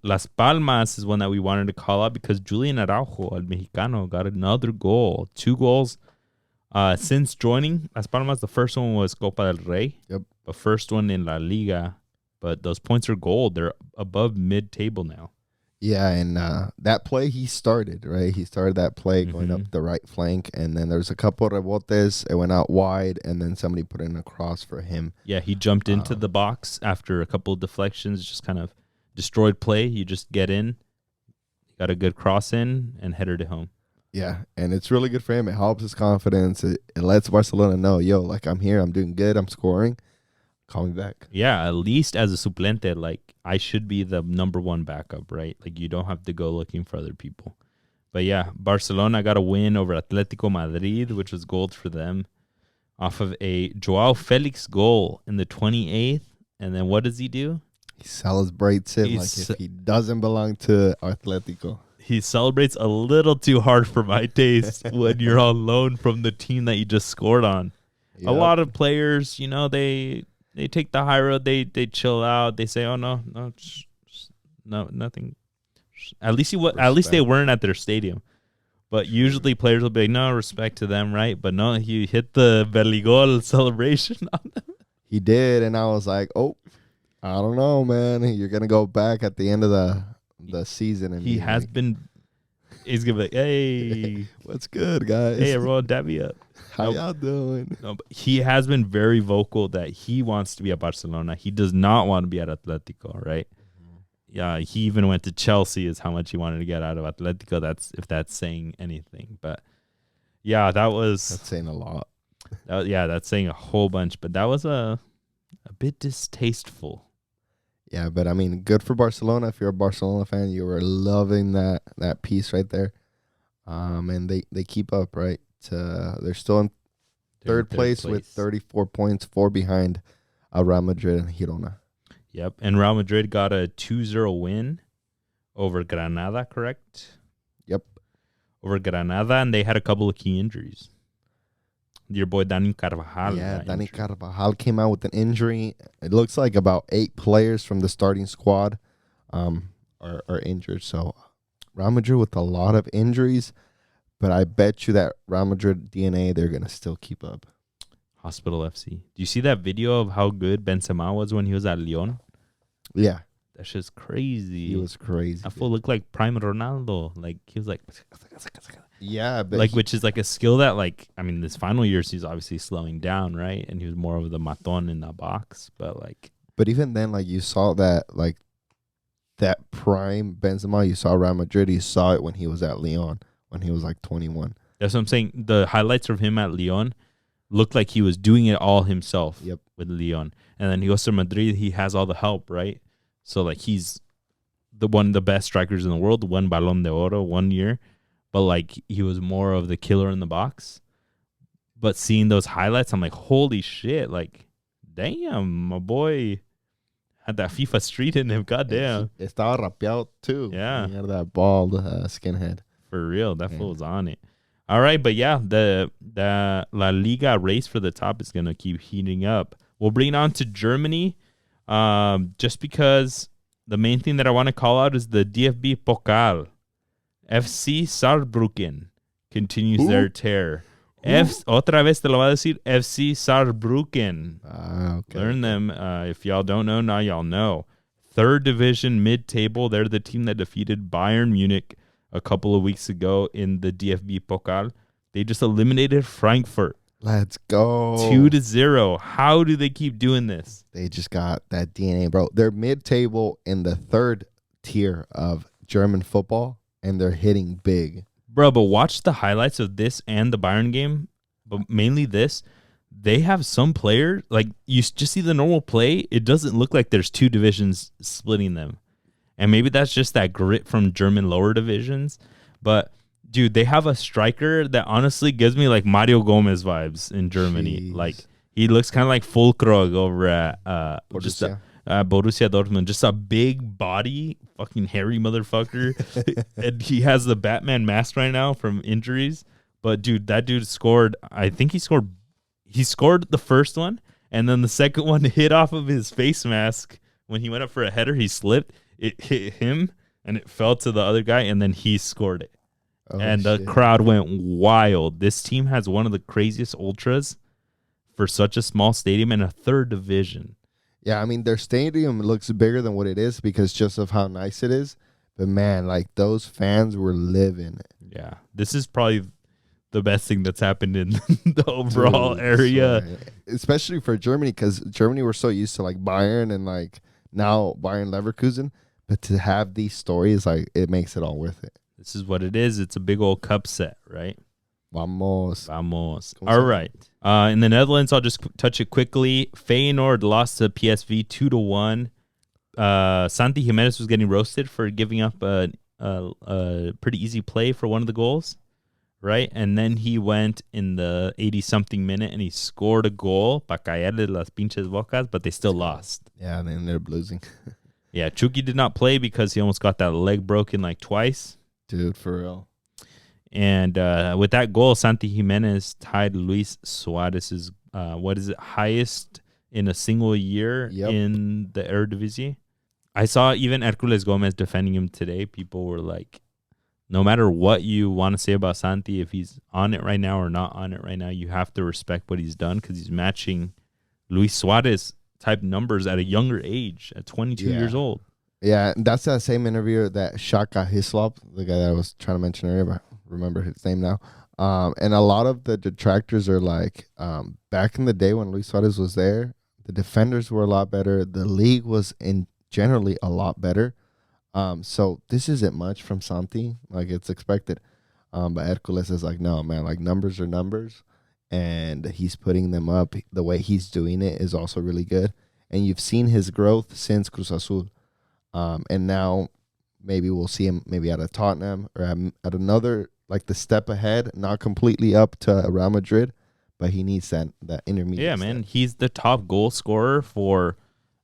Las Palmas is one that we wanted to call out because Julian Araujo, El Mexicano, got another goal. 2 goals. Since joining Las Palmas, the first one was Copa del Rey. Yep. The first one in La Liga. But those points are gold. They're above mid-table now. Yeah, and that play he started, right? He started that play going up the right flank, and then there's a couple of rebotes. It went out wide, and then somebody put in a cross for him. Yeah, he jumped into the box after a couple of deflections, just kind of destroyed play. You just get in, got a good cross in, and headed it home. Yeah, and it's really good for him. It helps his confidence. It lets Barcelona know, yo, like, I'm here, I'm doing good, I'm scoring. Call me back. Yeah, at least as a suplente, like, I should be the number 1 backup, right? Like, you don't have to go looking for other people. But yeah, Barcelona got a win over Atletico Madrid, which was gold for them, off of a Joao Felix goal in the 28th. And then what does he do? He celebrates it like if he doesn't belong to Atletico. He celebrates a little too hard for my taste when you're on loan from the team that you just scored on. Yep. A lot of players, you know, they take the high road. They chill out. They say, "Oh no, nothing." At least they weren't at their stadium. But usually players will be like, "No, respect to them, right?" But no, he hit the Beligol celebration on them. He did, and I was like, "Oh, I don't know, man. You're gonna go back at the end of the season." And He has like, been. He's gonna be like, "Hey, what's good, guys? hey, everyone, dab me up." How y'all doing?" No, but he has been very vocal that he wants to be at Barcelona. He does not want to be at Atletico, right? Yeah, he even went to Chelsea is how much he wanted to get out of Atletico. That's saying anything. But yeah, That's saying a lot. That's saying a whole bunch. But that was a bit distasteful. Yeah, but I mean, good for Barcelona. If you're a Barcelona fan, you were loving that piece right there. And they keep up, right? They're still in third place with 34 points, 4 behind Real Madrid and Girona. Yep, and Real Madrid got a 2-0 win over Granada, correct? Yep. Over Granada, and they had a couple of key injuries. Your boy Dani Carvajal. Yeah, Dani Carvajal came out with an injury. It looks like about 8 players from the starting squad are injured. So Real Madrid with a lot of injuries, but I bet you that Real Madrid DNA, they're going to still keep up. Hospital FC. Do you see that video of how good Benzema was when he was at Lyon? Yeah. That's just crazy. He was crazy. That fool looked like prime Ronaldo. Like, he was like... Yeah, but like, which is like a skill that, like, I mean, this final years, he's obviously slowing down, right? And he was more of the maton in the box, but like... But even then, like, you saw that, like, that prime Benzema, you saw Real Madrid, you saw it when he was at Lyon, when he was like 21. That's what I'm saying. The highlights of him at Lyon looked like he was doing it all himself with Lyon. And then he goes to Madrid, he has all the help, right? So, like, he's one of the best strikers in the world, won Ballon d'Oro 1 year. But, like, he was more of the killer in the box. But seeing those highlights, I'm like, holy shit. Like, damn, my boy had that FIFA street in him. Goddamn. Estaba rapeado, too. Yeah. He had that bald skinhead. For real. That fool's on it. All right, but yeah, the La Liga race for the top is going to keep heating up. We'll bring it on to Germany just because the main thing that I want to call out is the DFB Pokal. FC Saarbrucken continues their tear. Otra vez te lo va a decir, FC Saarbrucken. Okay. Learn them. If y'all don't know, now y'all know. Third division, mid-table. They're the team that defeated Bayern Munich a couple of weeks ago in the DFB Pokal. They just eliminated Frankfurt. Let's go. 2-0. How do they keep doing this? They just got that DNA, bro. They're mid-table in the third tier of German football, and they're hitting big. Bro, but watch the highlights of this and the Bayern game, but mainly this. They have some players, like you just see the normal play. It doesn't look like there's two divisions splitting them. And maybe that's just that grit from German lower divisions. But, dude, they have a striker that honestly gives me like Mario Gomez vibes in Germany. Jeez. Like, he looks kind of like Fulkrog over at Borussia. Borussia Dortmund. Just a big body, fucking hairy motherfucker. And he has the Batman mask right now from injuries. But, dude, that dude scored. I think he scored the first one. And then the second one hit off of his face mask. When he went up for a header, he slipped. It hit him, and it fell to the other guy, and then he scored it. And the crowd went wild. This team has one of the craziest ultras for such a small stadium in a third division. Yeah, I mean, their stadium looks bigger than what it is because just of how nice it is. But, man, like, those fans were living it. Yeah, this is probably the best thing that's happened in the overall area. Right. Especially for Germany, because Germany were so used to, like, Bayern and, like, now Bayern Leverkusen. But to have these stories, like, it makes it all worth it. This is what it is. It's a big old cup set, right? Vamos. All right. In the Netherlands, I'll just touch it quickly. Feyenoord lost to PSV 2-1. Santi Jimenez was getting roasted for giving up a pretty easy play for one of the goals, right? And then he went in the 80-something minute and he scored a goal, pa caerle las pinches bocas, but they still lost. Yeah, and then they're losing. Yeah, Chucky did not play because he almost got that leg broken like twice. Dude, for real. And with that goal, Santi Jimenez tied Luis Suarez's, highest in a single year in the Eredivisie. I saw even Hercules Gomez defending him today. People were like, no matter what you want to say about Santi, if he's on it right now or not on it right now, you have to respect what he's done because he's matching Luis Suarez type numbers at a younger age, at 22 years old. Yeah, that's that same interviewer that Shaka Hislop, the guy that I was trying to mention earlier, but I remember his name now. And a lot of the detractors are like, back in the day when Luis Suarez was there, the defenders were a lot better. The league was generally a lot better. So this isn't much from Santi, like it's expected. But Hercules is like, no, man, like numbers are numbers. And he's putting them up. The way he's doing it is also really good. And you've seen his growth since Cruz Azul. And now maybe we'll see him maybe at a Tottenham or at another, like the step ahead, not completely up to Real Madrid, but he needs that intermediate. Yeah, man. He's the top goal scorer for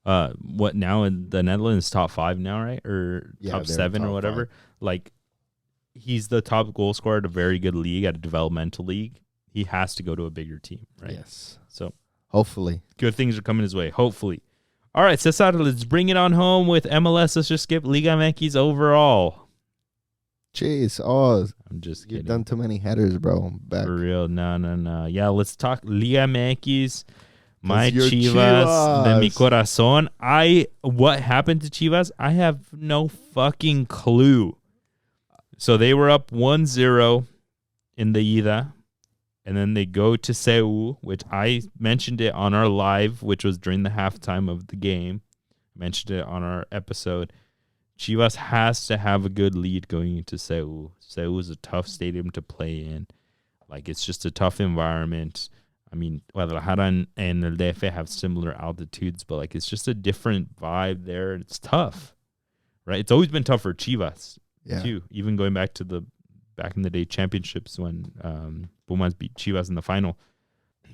what now in the Netherlands, top 5 now, right? Or top 7 or whatever. 5. Like, he's the top goal scorer at a very good league, at a developmental league. He has to go to a bigger team, right? Yes. So hopefully good things are coming his way. Hopefully. All right, Cesar, let's bring it on home with MLS. Let's just skip Liga MX overall. Jeez, I'm just kidding. You've done too many headers, bro. Back. For real, no. Yeah, let's talk Liga MX. My Chivas de mi corazón. What happened to Chivas? I have no fucking clue. So they were up 1-0 in the ida. And then they go to Seoul, which I mentioned it on our live, which was during the halftime of the game. Mentioned it on our episode. Chivas has to have a good lead going into Seoul. Seoul is a tough stadium to play in. Like, it's just a tough environment. I mean, Guadalajara and El DF have similar altitudes, but, like, it's just a different vibe there. It's tough, right? It's always been tough for Chivas, too, even going back to the back in the day championships when Pumas beat Chivas in the final.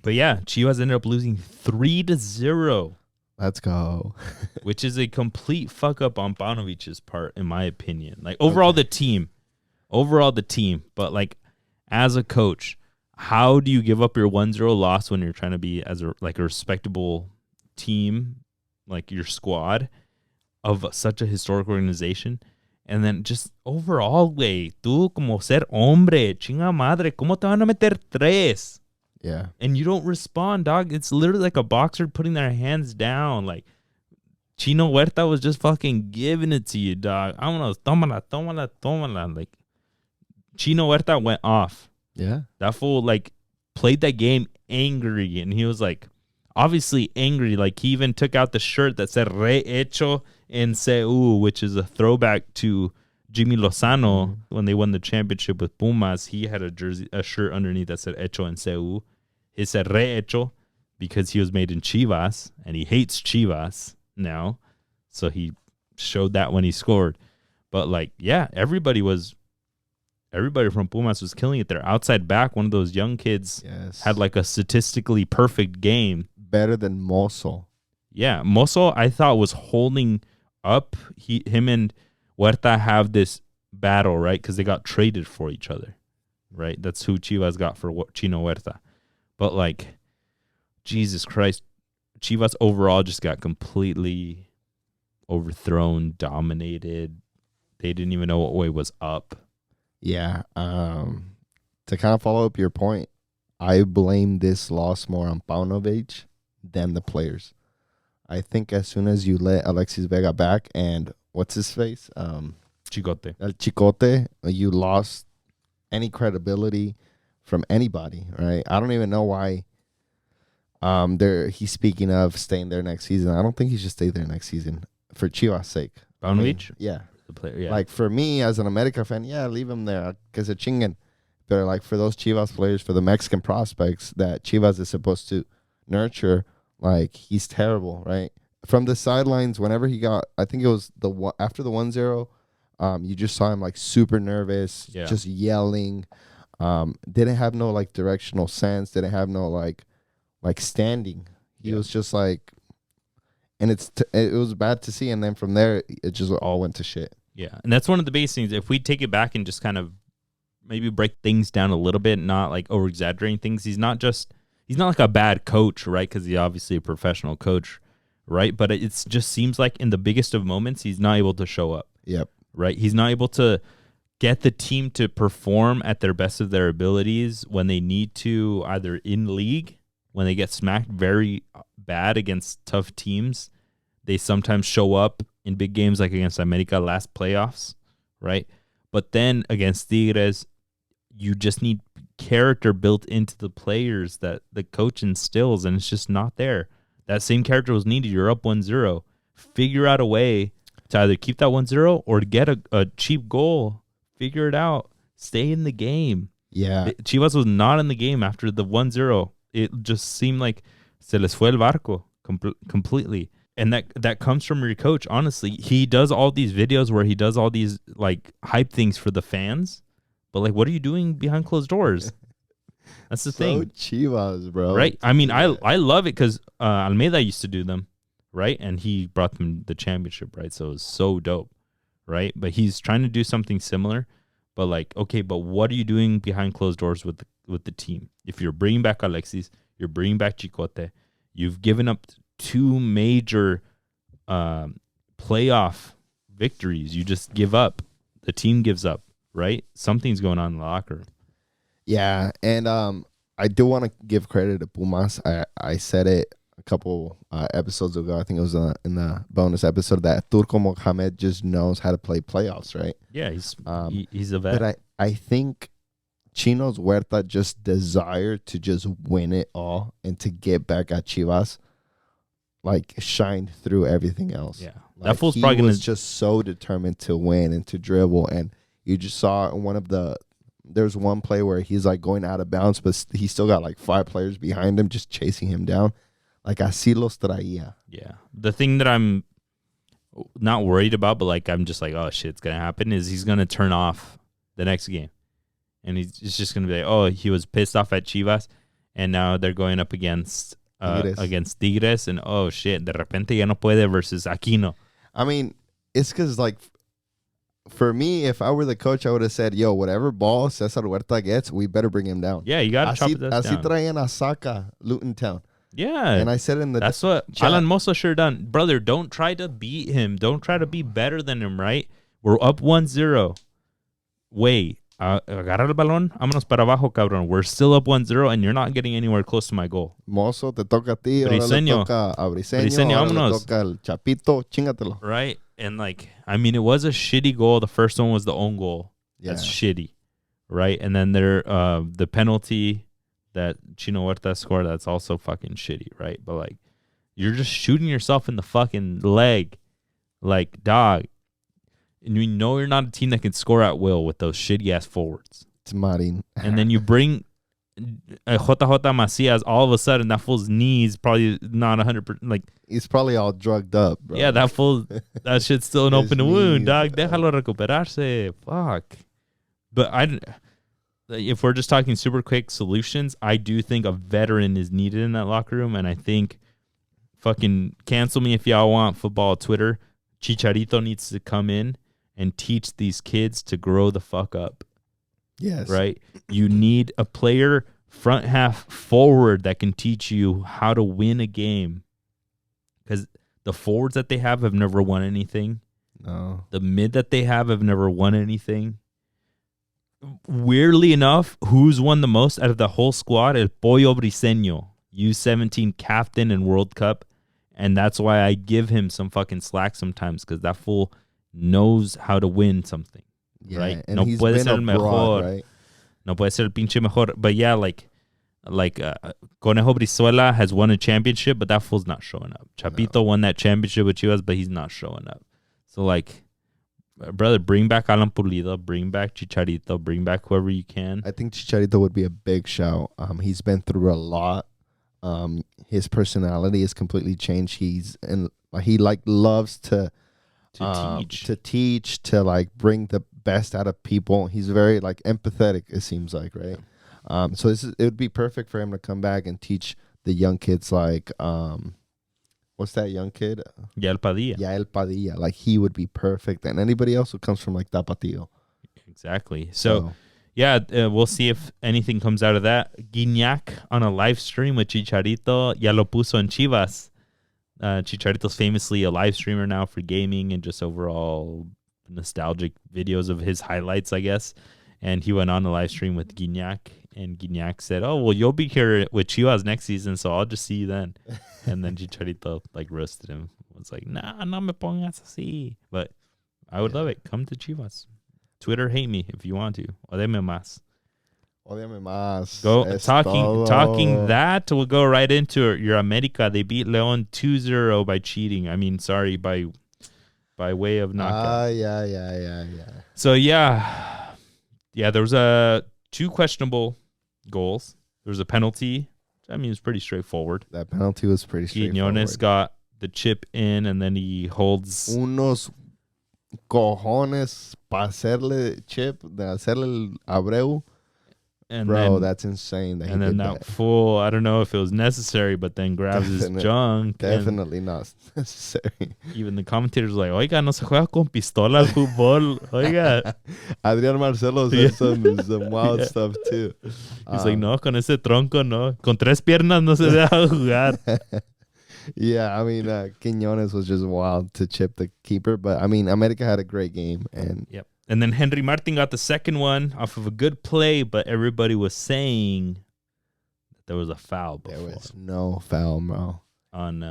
But yeah, Chivas ended up losing 3-0. Let's go. Which is a complete fuck up on Panovic's part, in my opinion. Like, overall the team. But, like, as a coach, how do you give up your 1-0 loss when you're trying to be as a respectable team, like your squad of such a historic organization? And then just overall, güey, tú como ser hombre, chinga madre, ¿cómo te van a meter 3? Yeah. And you don't respond, dog. It's literally like a boxer putting their hands down. Like, Chino Huerta was just fucking giving it to you, dog. I don't know. Tómala. Like, Chino Huerta went off. Yeah. That fool, like, played that game angry. And he was, like, obviously angry. Like, he even took out the shirt that said Rehecho en CU, which is a throwback to Jimmy Lozano when they won the championship with Pumas. He had a shirt underneath that said Hecho en CU. It said Rehecho because he was made in Chivas, and he hates Chivas now. So he showed that when he scored. But, like, yeah, everybody from Pumas was killing it there. Outside back, one of those young kids had, like, a statistically perfect game. Better than Mozo. Yeah, Mozo, I thought, was holding up. Him and Huerta have this battle, right? Because they got traded for each other, right? That's who Chivas got for Chino Huerta. But, like, Jesus Christ, Chivas overall just got completely overthrown, dominated. They didn't even know what way was up. Yeah. To kind of follow up your point, I blame this loss more on Paunovic than the players. I think as soon as you let Alexis Vega back and what's his face? Chicote. El Chicote, you lost any credibility from anybody, right? I don't even know why he's speaking of staying there next season. I don't think he should stay there next season for Chivas' sake. Paunovic? Yeah. The player, yeah. Like, for me, as an America fan, yeah, leave him there because it's chingan. But, like, for those Chivas players, for the Mexican prospects that Chivas is supposed to nurture, like, he's terrible, right? From the sidelines, whenever he got, I think it was after the 1-0, you just saw him, like, super nervous, just yelling. Didn't have no, like, directional sense. Didn't have no, like standing. He was just, like, and it was bad to see. And then from there, it just all went to shit. Yeah, and that's one of the base things. If we take it back and just kind of maybe break things down a little bit, not, like, over-exaggerating things, he's not like a bad coach, right? Because he's obviously a professional coach, right? But it just seems like in the biggest of moments, he's not able to show up. Yep. Right? He's not able to get the team to perform at their best of their abilities when they need to, either in league, when they get smacked very bad against tough teams. They sometimes show up in big games like against America last playoffs, right? But then against Tigres, you just need character built into the players that the coach instills, and it's just not there. That same character was needed. You're up 1-0. Figure out a way to either keep that 1-0 or to get a cheap goal. Figure it out. Stay in the game. Yeah. Chivas was not in the game after the 1-0. It just seemed like se les fue el barco completely. And that comes from your coach, honestly. He does all these videos where he does all these, like, hype things for the fans. But, like, what are you doing behind closed doors? That's the thing. Chivas, bro. Right? I mean, I love it because Almeida used to do them, right? And he brought them the championship, right? So it was so dope, right? But he's trying to do something similar. But, like, okay, but what are you doing behind closed doors with the team? If you're bringing back Alexis, you're bringing back Chicote, you've given up 2 major playoff victories. You just give up. The team gives up, right? Something's going on in the locker room. Yeah, and I do want to give credit to Pumas. I said it a couple episodes ago. I think it was in the bonus episode that Turco Mohamed just knows how to play playoffs, right? Yeah, he's a vet. But I think Chino's Huerta just desire to just win it all and to get back at Chivas, like, shined through everything else. Yeah, like, that fool's probably was just so determined to win and to dribble, and you just saw there's one play where he's, like, going out of bounds, but he still got, like, 5 players behind him just chasing him down. Like, así los traía. Yeah. The thing that I'm not worried about, but, like, I'm just like, oh, shit, it's going to happen, is he's going to turn off the next game. And it's just going to be like, oh, he was pissed off at Chivas, and now they're going up against Tigres, and, oh, shit, de repente ya no puede versus Aquino. I mean, it's because, like, for me, if I were the coach, I would have said, yo, whatever ball Cesar Huerta gets, we better bring him down. Yeah, you got to chop it down. Así traían a Saka, Luton Town. Yeah. And I said in that's what Alan Mosa sure done. Brother, don't try to beat him. Don't try to be better than him, right? We're up 1-0. Wait, agarra el balón, vámonos para abajo, cabrón. We're still up 1-0, and you're not getting anywhere close to my goal. Mozo, te toca a ti, ahora le Briseño. toca a Briseño, Briseño, ahora le vámonos. toca al Chapito, chingatelo. Right? And, like, I mean, it was a shitty goal. The first one was the own goal. Yeah. That's shitty. Right? And then the penalty that Chino Huerta scored, that's also fucking shitty, right? But, like, you're just shooting yourself in the fucking leg. Like, dog. And we know you're not a team that can score at will with those shitty-ass forwards. It's Marin. And then you bring JJ Macias, all of a sudden, that fool's knees probably not 100%. Like, he's probably all drugged up, bro. yeah, that that shit's still an His open wound, knees, dog. Déjalo recuperarse. Fuck. But if we're just talking super quick solutions, I do think a veteran is needed in that locker room. And I think, fucking cancel me if y'all want football Twitter, Chicharito needs to come in and teach these kids to grow the fuck up. Yes. Right? You need a player front half forward that can teach you how to win a game. Because the forwards that they have never won anything. No. The mid that they have never won anything. Weirdly enough, who's won the most out of the whole squad? El Pollo Briseño, U17 captain in World Cup. And that's why I give him some fucking slack sometimes, because that fool knows how to win something. Yeah, right? and No he's puede been ser el abroad, mejor. right? No puede ser el pinche mejor. But yeah, like Conejo Brizuela has won a championship, but that fool's not showing up. Chapito won that championship with Chivas, but he's not showing up. So, like, brother, bring back Alan Pulido, bring back Chicharito, bring back whoever you can. I think Chicharito would be a big shout. He's been through a lot. His personality is completely changed. He loves to teach, to like bring the best out of people. He's very like empathetic, it seems like, right? So it would be perfect for him to come back and teach the young kids, like what's that young kid? Yael Padilla. Yael Padilla. Like, he would be perfect, and anybody else who comes from like Tapatío. Exactly. So yeah, we'll see if anything comes out of that. Guiñac on a live stream with Chicharito. Ya lo puso en Chivas. Chicharito's famously a live streamer now for gaming and just overall nostalgic videos of his highlights, I guess. And he went on a live stream with Guiñac, and Guiñac said, "Oh, well, you'll be here with Chivas next season, so I'll just see you then." And then Chicharito like roasted him. Was like, "Nah, no me pongas así." But I would love it. Come to Chivas. Twitter, hate me if you want to. Odeme más. Odeme más. Go talking that. We'll go right into your America. They beat León 2-0 by cheating. I mean, sorry, by way of knockout. Yeah. So yeah, there was two questionable goals. There was a penalty. I mean, it's pretty straightforward. That penalty was pretty straightforward. Quiñones got the chip in, and then he holds unos cojones para hacerle chip, de hacerle el Abreu. And bro, then, that's insane. That and then that fool, I don't know if it was necessary, but then grabs his junk. Definitely not necessary. Even the commentators were like, oiga, no se juega con pistola al fútbol. Oiga. Adrián Marcelo said some wild stuff too. He's like, no, con ese tronco, no. Con tres piernas no se deja jugar. Yeah, I mean, Quiñones was just wild to chip the keeper. But, I mean, America had a great game. And then Henry Martin got the second one off of a good play, but everybody was saying that there was a foul before. There was no foul, bro. On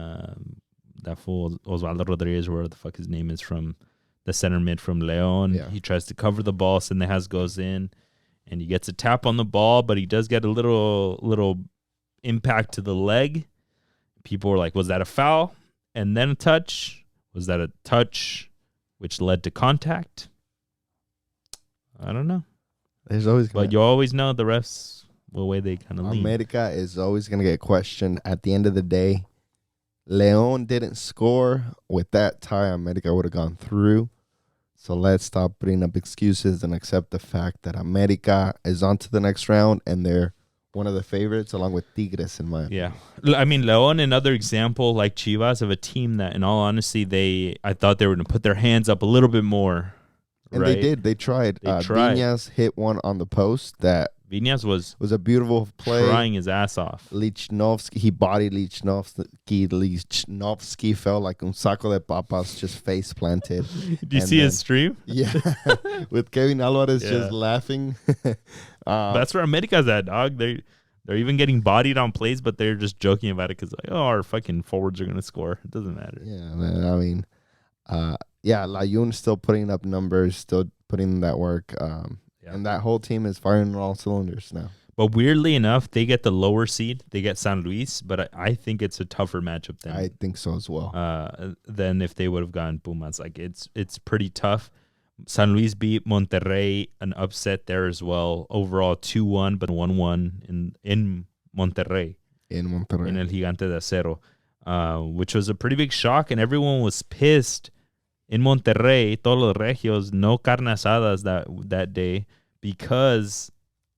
that fool, Osvaldo Rodriguez, where the fuck his name is, from the center mid from León. Yeah. He tries to cover the ball, Sendejas goes in, and he gets a tap on the ball, but he does get a little impact to the leg. People were like, was that a foul? And then a touch? Was that a touch which led to contact? I don't know. But you always know the refs, the way they kind of lean. America is always going to get questioned. At the end of the day, León didn't score. With that tie, America would have gone through. So let's stop putting up excuses and accept the fact that America is on to the next round, and they're one of the favorites, along with Tigres, in my opinion. Yeah. I mean, León, another example, like Chivas, of a team that, in all honesty, I thought they were going to put their hands up a little bit more. And they did. They tried. Viñas hit one on the post that Viñas was It was a beautiful play. trying his ass off. Lichnowsky, he bodied Lichnowsky. Lichnowsky fell like un saco de papas, just face planted. Did you see his stream? Yeah, with Kevin Alvarez Yeah. just laughing. That's where America's at, dog. They're even getting bodied on plays, but they're just joking about it because like, oh, our fucking forwards are gonna score. It doesn't matter. Yeah, man. I mean, Layun's still putting up numbers, still putting in that work. And that whole team is firing on all cylinders now. But weirdly enough, they get the lower seed. They get San Luis, but I think it's a tougher matchup than I think so as well. Than if they would have gone Pumas. Like it's pretty tough. San Luis beat Monterrey, an upset there as well. Overall 2-1, but 1-1 in Monterrey. In Monterrey. In El Gigante de Acero, which was a pretty big shock, and everyone was pissed in Monterrey. Todos los regios, no carne asadas that day because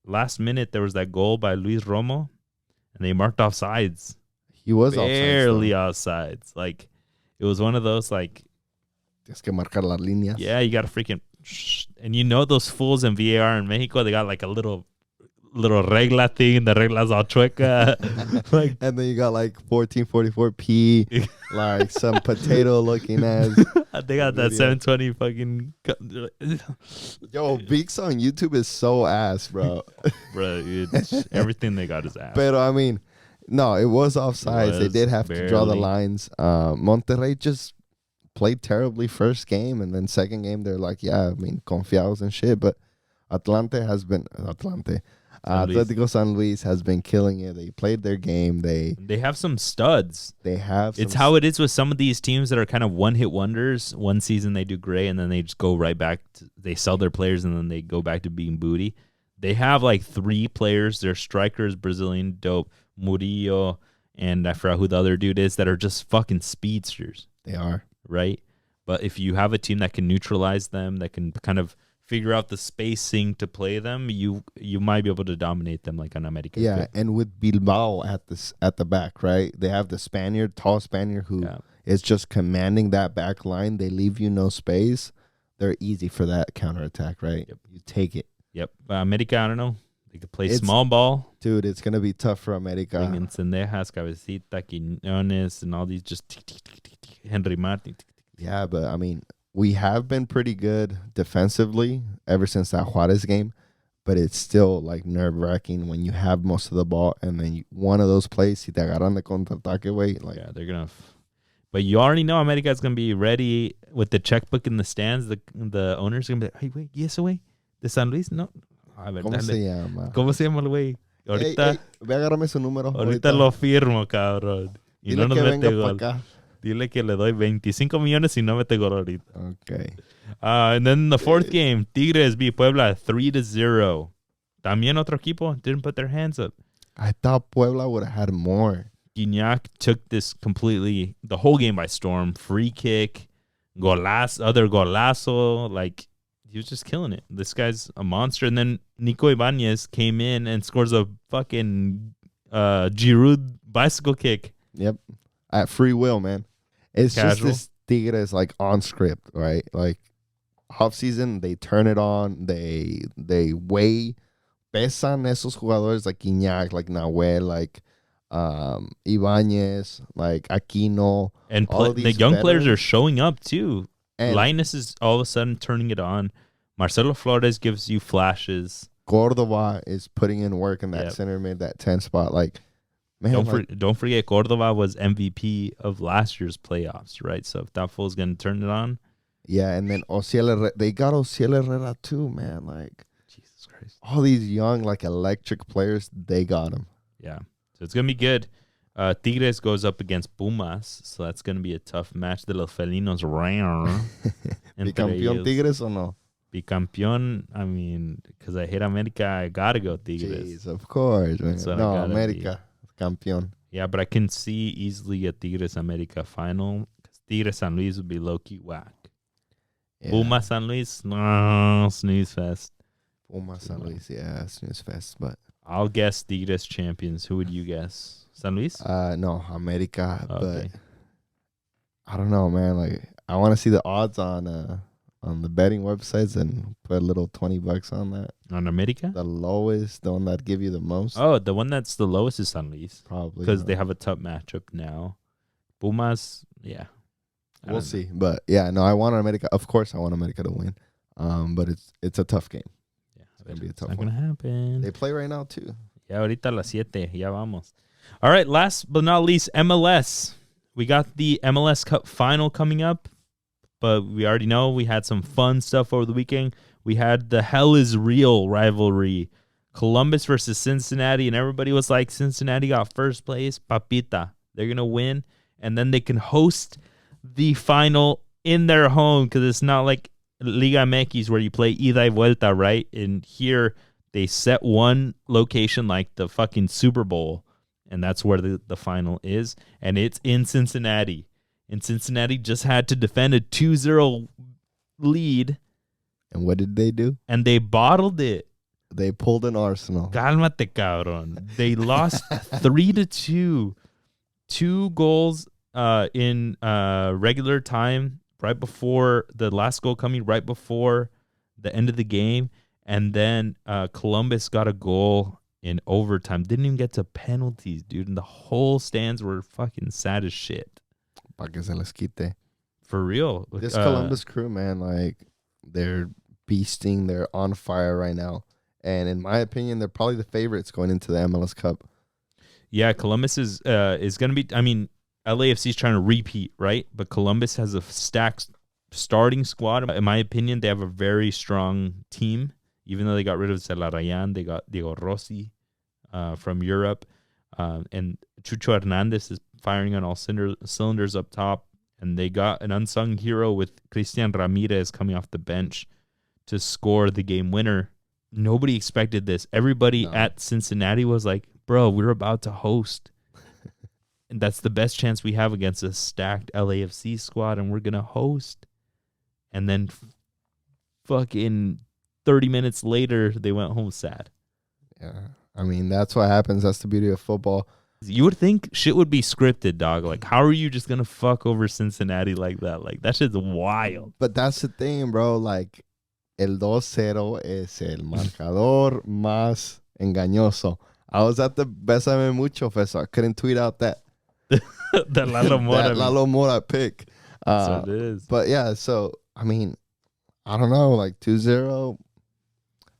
last minute there was that goal by Luis Romo, and they marked offsides. He was barely offsides. Like it was one of those like. Tienes que marcar las líneas. Yeah, you got to freaking, and you know those fools in VAR in Mexico, they got like a little regla thing. The regla's all chueca. Like, and then you got like 1444p, like some potato looking ass. They got that 720 fucking. Yo, Beaks on YouTube is so ass, bro. Bro, everything they got is ass. But I mean, no, it was offsides. They did have to draw the lines. Monterrey just played terribly first game, and then second game they're like, yeah, I mean, confiados and shit. But Atlético San Luis has been killing it. They played their game. They have some studs. It's how it is with some of these teams that are kind of one-hit wonders. One season they do great, and then they just go right back. They sell their players, and then they go back to being booty. They have like 3 players. Their striker is Brazilian dope, Murillo, and I forgot who the other dude is, that are just fucking speedsters. They are. Right? But if you have a team that can neutralize them, that can kind of figure out the spacing to play them, you might be able to dominate them like on America. Yeah, and with Bilbao at the back, right? They have the Spaniard, tall Spaniard, who is just commanding that back line. They leave you no space. They're easy for that counterattack, right? Yep. You take it. Yep. America, I don't know. They could play small ball. Dude, it's going to be tough for America. Cendejas, Cabecita, Quiñones, and all these just Henry Martin. Yeah, but I mean, we have been pretty good defensively ever since that Juarez game, but it's still like nerve-wracking when you have most of the ball and then one of those plays, si te agarran de contraataque, wait, like yeah, they're gonna. But you already know America's gonna be ready with the checkbook in the stands. The owners are gonna be like, hey, wait, ¿y ese güey de San Luis? No. A ver, ¿Cómo se llama? ¿Cómo se llama el güey? Ahorita, ve, agárrame su número. Ahorita lo firmo, cabrón. Y Dile no nos que mete venga gol. para acá. Dile que le doy 25 millones y no mete gol ahorita. Okay. And then the fourth game, Tigres beat Puebla 3-0. También otro equipo didn't put their hands up. I thought Puebla would have had more. Guignac took this completely, the whole game by storm. Free kick, other golazo. Like, he was just killing it. This guy's a monster. And then Nico Ibanez came in and scores a fucking Giroud bicycle kick. Yep. At free will, man. It's Casual. just this Tigres like on script, right? Like off season, they turn it on. They weigh, pesan esos jugadores like Guignac, like Nahuel, like Ibanez, like Aquino, and the young players are showing up too. And Linus is all of a sudden turning it on. Marcelo Flores gives you flashes. Cordova is putting in work in that center mid, that 10 spot. Like, man, don't forget, Cordova was MVP of last year's playoffs, right? So if that fool's gonna turn it on, yeah. And then they got Ociel Herrera too, man. Like, Jesus Christ, all these young like electric players, they got them. Yeah, so it's gonna be good. Tigres goes up against Pumas, so that's gonna be a tough match. De los felinos, Bicampeón Tigres or no? Bicampeón. I mean, because I hate America, I gotta go Tigres. Jeez, of course, man. No, America. Campeón. Yeah, but I can see easily a Tigres America final. Tigres San Luis would be low-key whack. Yeah. Puma San Luis, no, snooze fest. Puma San Luis, yeah, snooze fest. But I'll guess Tigres champions. Who would you guess? San Luis? No, America. Okay. But I don't know, man. Like, I want to see the odds on on the betting websites and put a little $20 on that. On America? The lowest, the one that give you the most. Oh, the one that's the lowest is San Luis. Probably. Because they have a tough matchup now. Pumas, yeah. We'll see. But yeah, no, I want America. Of course I want America to win. But it's a tough game. Yeah, it's gonna be a tough one. one. Not gonna happen. They play right now too. Yeah, ahorita a las 7. Ya vamos. All right, last but not least, MLS. We got the MLS Cup final coming up, but we already know we had some fun stuff over the weekend. We had the Hell is Real rivalry, Columbus versus Cincinnati, and everybody was like, Cincinnati got first place, papita. They're going to win, and then they can host the final in their home because it's not like Liga MX where you play ida y vuelta, right? And here they set one location like the fucking Super Bowl, and that's where the final is, and it's in Cincinnati. And Cincinnati just had to defend a 2-0 lead. And what did they do? And they bottled it. They pulled an Arsenal. Cálmate, cabrón. They lost 3-2. 2 goals in regular time, right before the last goal coming, right before the end of the game. And then Columbus got a goal in overtime. Didn't even get to penalties, dude. And the whole stands were fucking sad as shit. Pa que se les quite. For real. This Columbus crew, man, like, they're beasting. They're on fire right now. And in my opinion, they're probably the favorites going into the MLS Cup. Yeah, Columbus is going to be, I mean, LAFC is trying to repeat, right? But Columbus has a stacked starting squad. In my opinion, they have a very strong team. Even though they got rid of Celarayan, they got Diego Rossi from Europe. And Chucho Hernandez is firing on all cylinders up top. And they got an unsung hero with Christian Ramirez coming off the bench to score the game winner. Nobody expected this. Everybody at Cincinnati was like, bro, we're about to host. And that's the best chance we have against a stacked LAFC squad, and we're going to host. And then fucking 30 minutes later, they went home sad. Yeah. I mean, that's what happens. That's the beauty of football. You would think shit would be scripted, dog. Like, how are you just going to fuck over Cincinnati like that? Like, that shit's wild. But that's the thing, bro. Like, el 2-0 es el marcador más engañoso. I was at the Bésame Mucho Fest, so I couldn't tweet out that. That Lalo Mora. That Lalo Mora pick. So it is. But yeah, so, I mean, I don't know, like 2-0,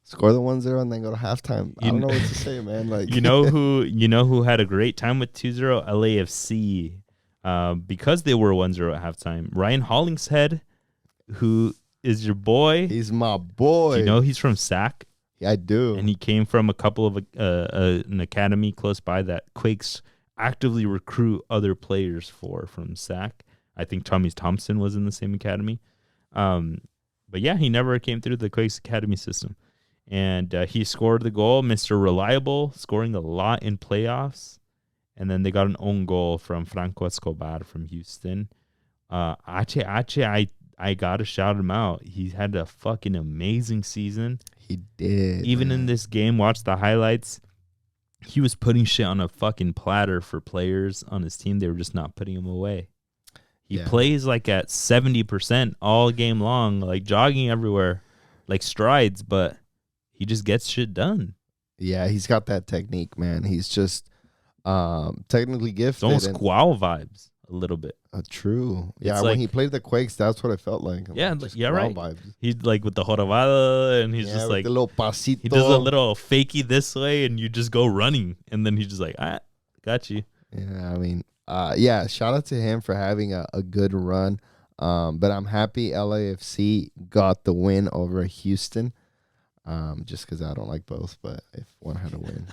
score the 1-0 and then go to halftime. I don't know what to say, man. Like, you know who had a great time with 2-0? LAFC. Because they were 1-0 at halftime. Ryan Hollingshead, who is your boy. He's my boy. Do you know he's from SAC? Yeah, I do. And he came from a couple of an academy close by that Quakes actively recruit other players from SAC. I think Tommy Thompson was in the same academy. But yeah, he never came through the Quakes academy system. And he scored the goal, Mr. Reliable, scoring a lot in playoffs. And then they got an own goal from Franco Escobar from Houston. I got to shout him out. He had a fucking amazing season. He did. Even in this game, watch the highlights. He was putting shit on a fucking platter for players on his team. They were just not putting him away. He plays like at 70% all game long, like jogging everywhere, like strides, but he just gets shit done. Yeah, he's got that technique, man. He's just technically gifted. It's almost Guau vibes a little bit. True. Yeah, It's when like, he played the Quakes, that's what it felt like. Yeah, Just yeah, right. vibes. He's like with the jorobada, and he's just like the little pasito. he does a little fakey this way, and you just go running, and then he's just like, got you. Yeah, I mean, yeah, shout out to him for having a good run. But I'm happy LAFC got the win over Houston. Just because I don't like both, but if one had to win,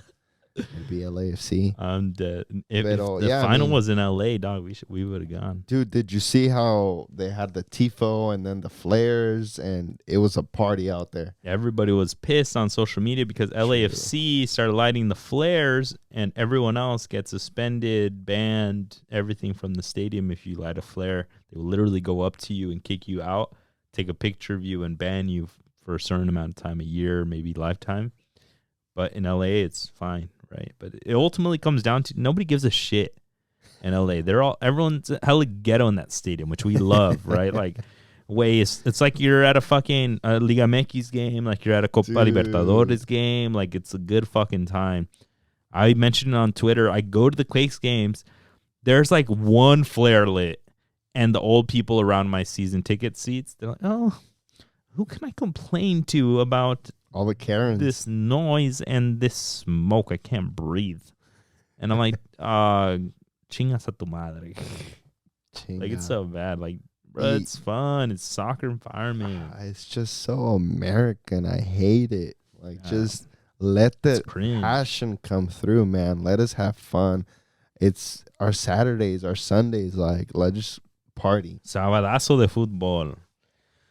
it'd be LAFC. I'm dead. If the final was in LA, dog, we would have gone. Dude, did you see how they had the tifo and then the flares, and it was a party out there? Everybody was pissed on social media because LAFC started lighting the flares, and everyone else gets suspended, banned, everything from the stadium. If you light a flare, they will literally go up to you and kick you out, take a picture of you, and ban you for a certain amount of time, a year, maybe lifetime. But in LA, it's fine, right? But it ultimately comes down to nobody gives a shit in LA. Everyone's hella ghetto in that stadium, which we love, right? Like way. It's like you're at a fucking Liga MX game, like you're at a Copa Libertadores game. Like it's a good fucking time. I mentioned it on Twitter. I go to the Quakes games. There's like one flare lit, and the old people around my season ticket seats, they're like, oh, who can I complain to about all the Karens, this noise and this smoke? I can't breathe. And I'm like, chingas a tu madre. Like, it's so bad. Like, bro, it's fun. It's soccer environment. It's just so American. I hate it. Like, just let the passion come through, man. Let us have fun. It's our Saturdays, our Sundays. Like, let's just party. Sabadazo de fútbol.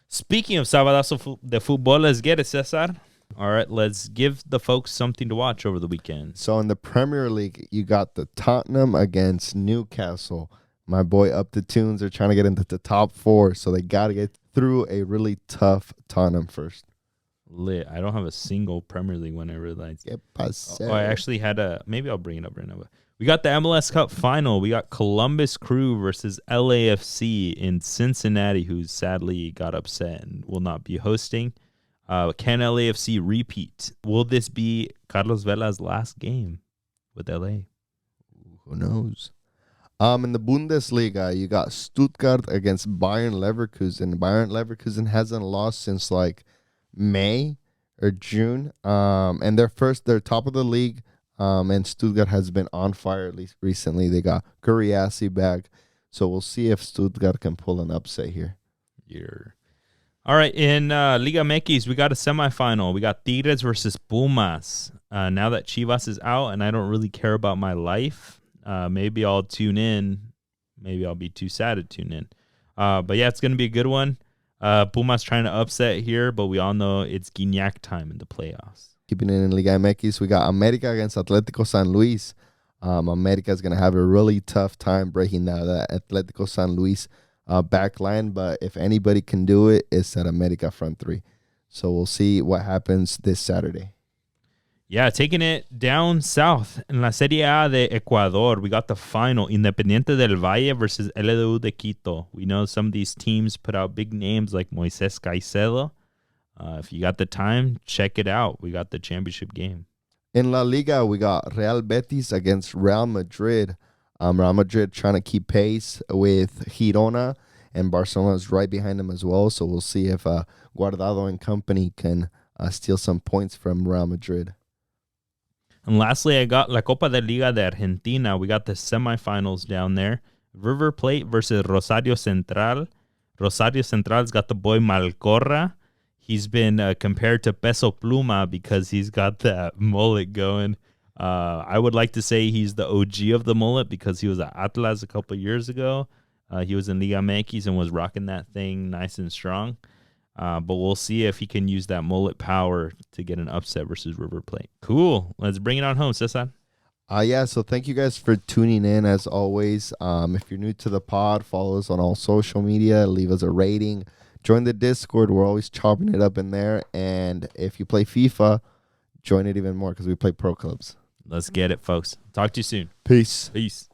Speaking of Sabadazo de fútbol, let's get it, Cesar. All right, let's give the folks something to watch over the weekend. So in the Premier League, you got the Tottenham against Newcastle. My boy Up the Tunes are trying to get into the top 4, so they got to get through a really tough Tottenham first. Lit. I don't have a single Premier League one, I realized. I actually had maybe I'll bring it up right now. But we got the MLS Cup final. We got Columbus Crew versus LAFC in Cincinnati, who sadly got upset and will not be hosting. Can LAFC repeat? Will this be Carlos Vela's last game with LA? Who knows? In the Bundesliga, you got Stuttgart against Bayern Leverkusen. Bayern Leverkusen hasn't lost since like May or June. And they're top of the league. And Stuttgart has been on fire at least recently. They got Kuriasi back. So we'll see if Stuttgart can pull an upset here. All right, in Liga MX, we got a semifinal. We got Tigres versus Pumas. Now that Chivas is out and I don't really care about my life, maybe I'll tune in. Maybe I'll be too sad to tune in. But yeah, it's going to be a good one. Pumas trying to upset here, but we all know it's Guiñac time in the playoffs. Keeping it in Liga MX, we got America against Atlético San Luis. America is going to have a really tough time breaking down that Atlético San Luis back line, but if anybody can do it, it's at America front 3. So we'll see what happens this Saturday. Yeah, taking it down south in La Serie A de Ecuador, we got the final, Independiente del Valle versus LDU de Quito. We know some of these teams put out big names like Moises Caicedo. If you got the time, check it out. We got the championship game. In La Liga, we got Real Betis against Real Madrid. Real Madrid trying to keep pace with Girona, and Barcelona is right behind them as well. So we'll see if Guardado and company can steal some points from Real Madrid. And lastly, I got La Copa de Liga de Argentina. We got the semifinals down there. River Plate versus Rosario Central. Rosario Central's got the boy Malcorra. He's been compared to Peso Pluma because he's got that mullet going. I would like to say he's the OG of the mullet because he was at Atlas a couple of years ago. He was in Liga MX and was rocking that thing nice and strong. But we'll see if he can use that mullet power to get an upset versus River Plate. Cool. Let's bring it on home, Cesar. Yeah, so thank you guys for tuning in as always. If you're new to the pod, follow us on all social media. Leave us a rating. Join the Discord. We're always chopping it up in there. And if you play FIFA, join it even more because we play pro clubs. Let's get it, folks. Talk to you soon. Peace. Peace.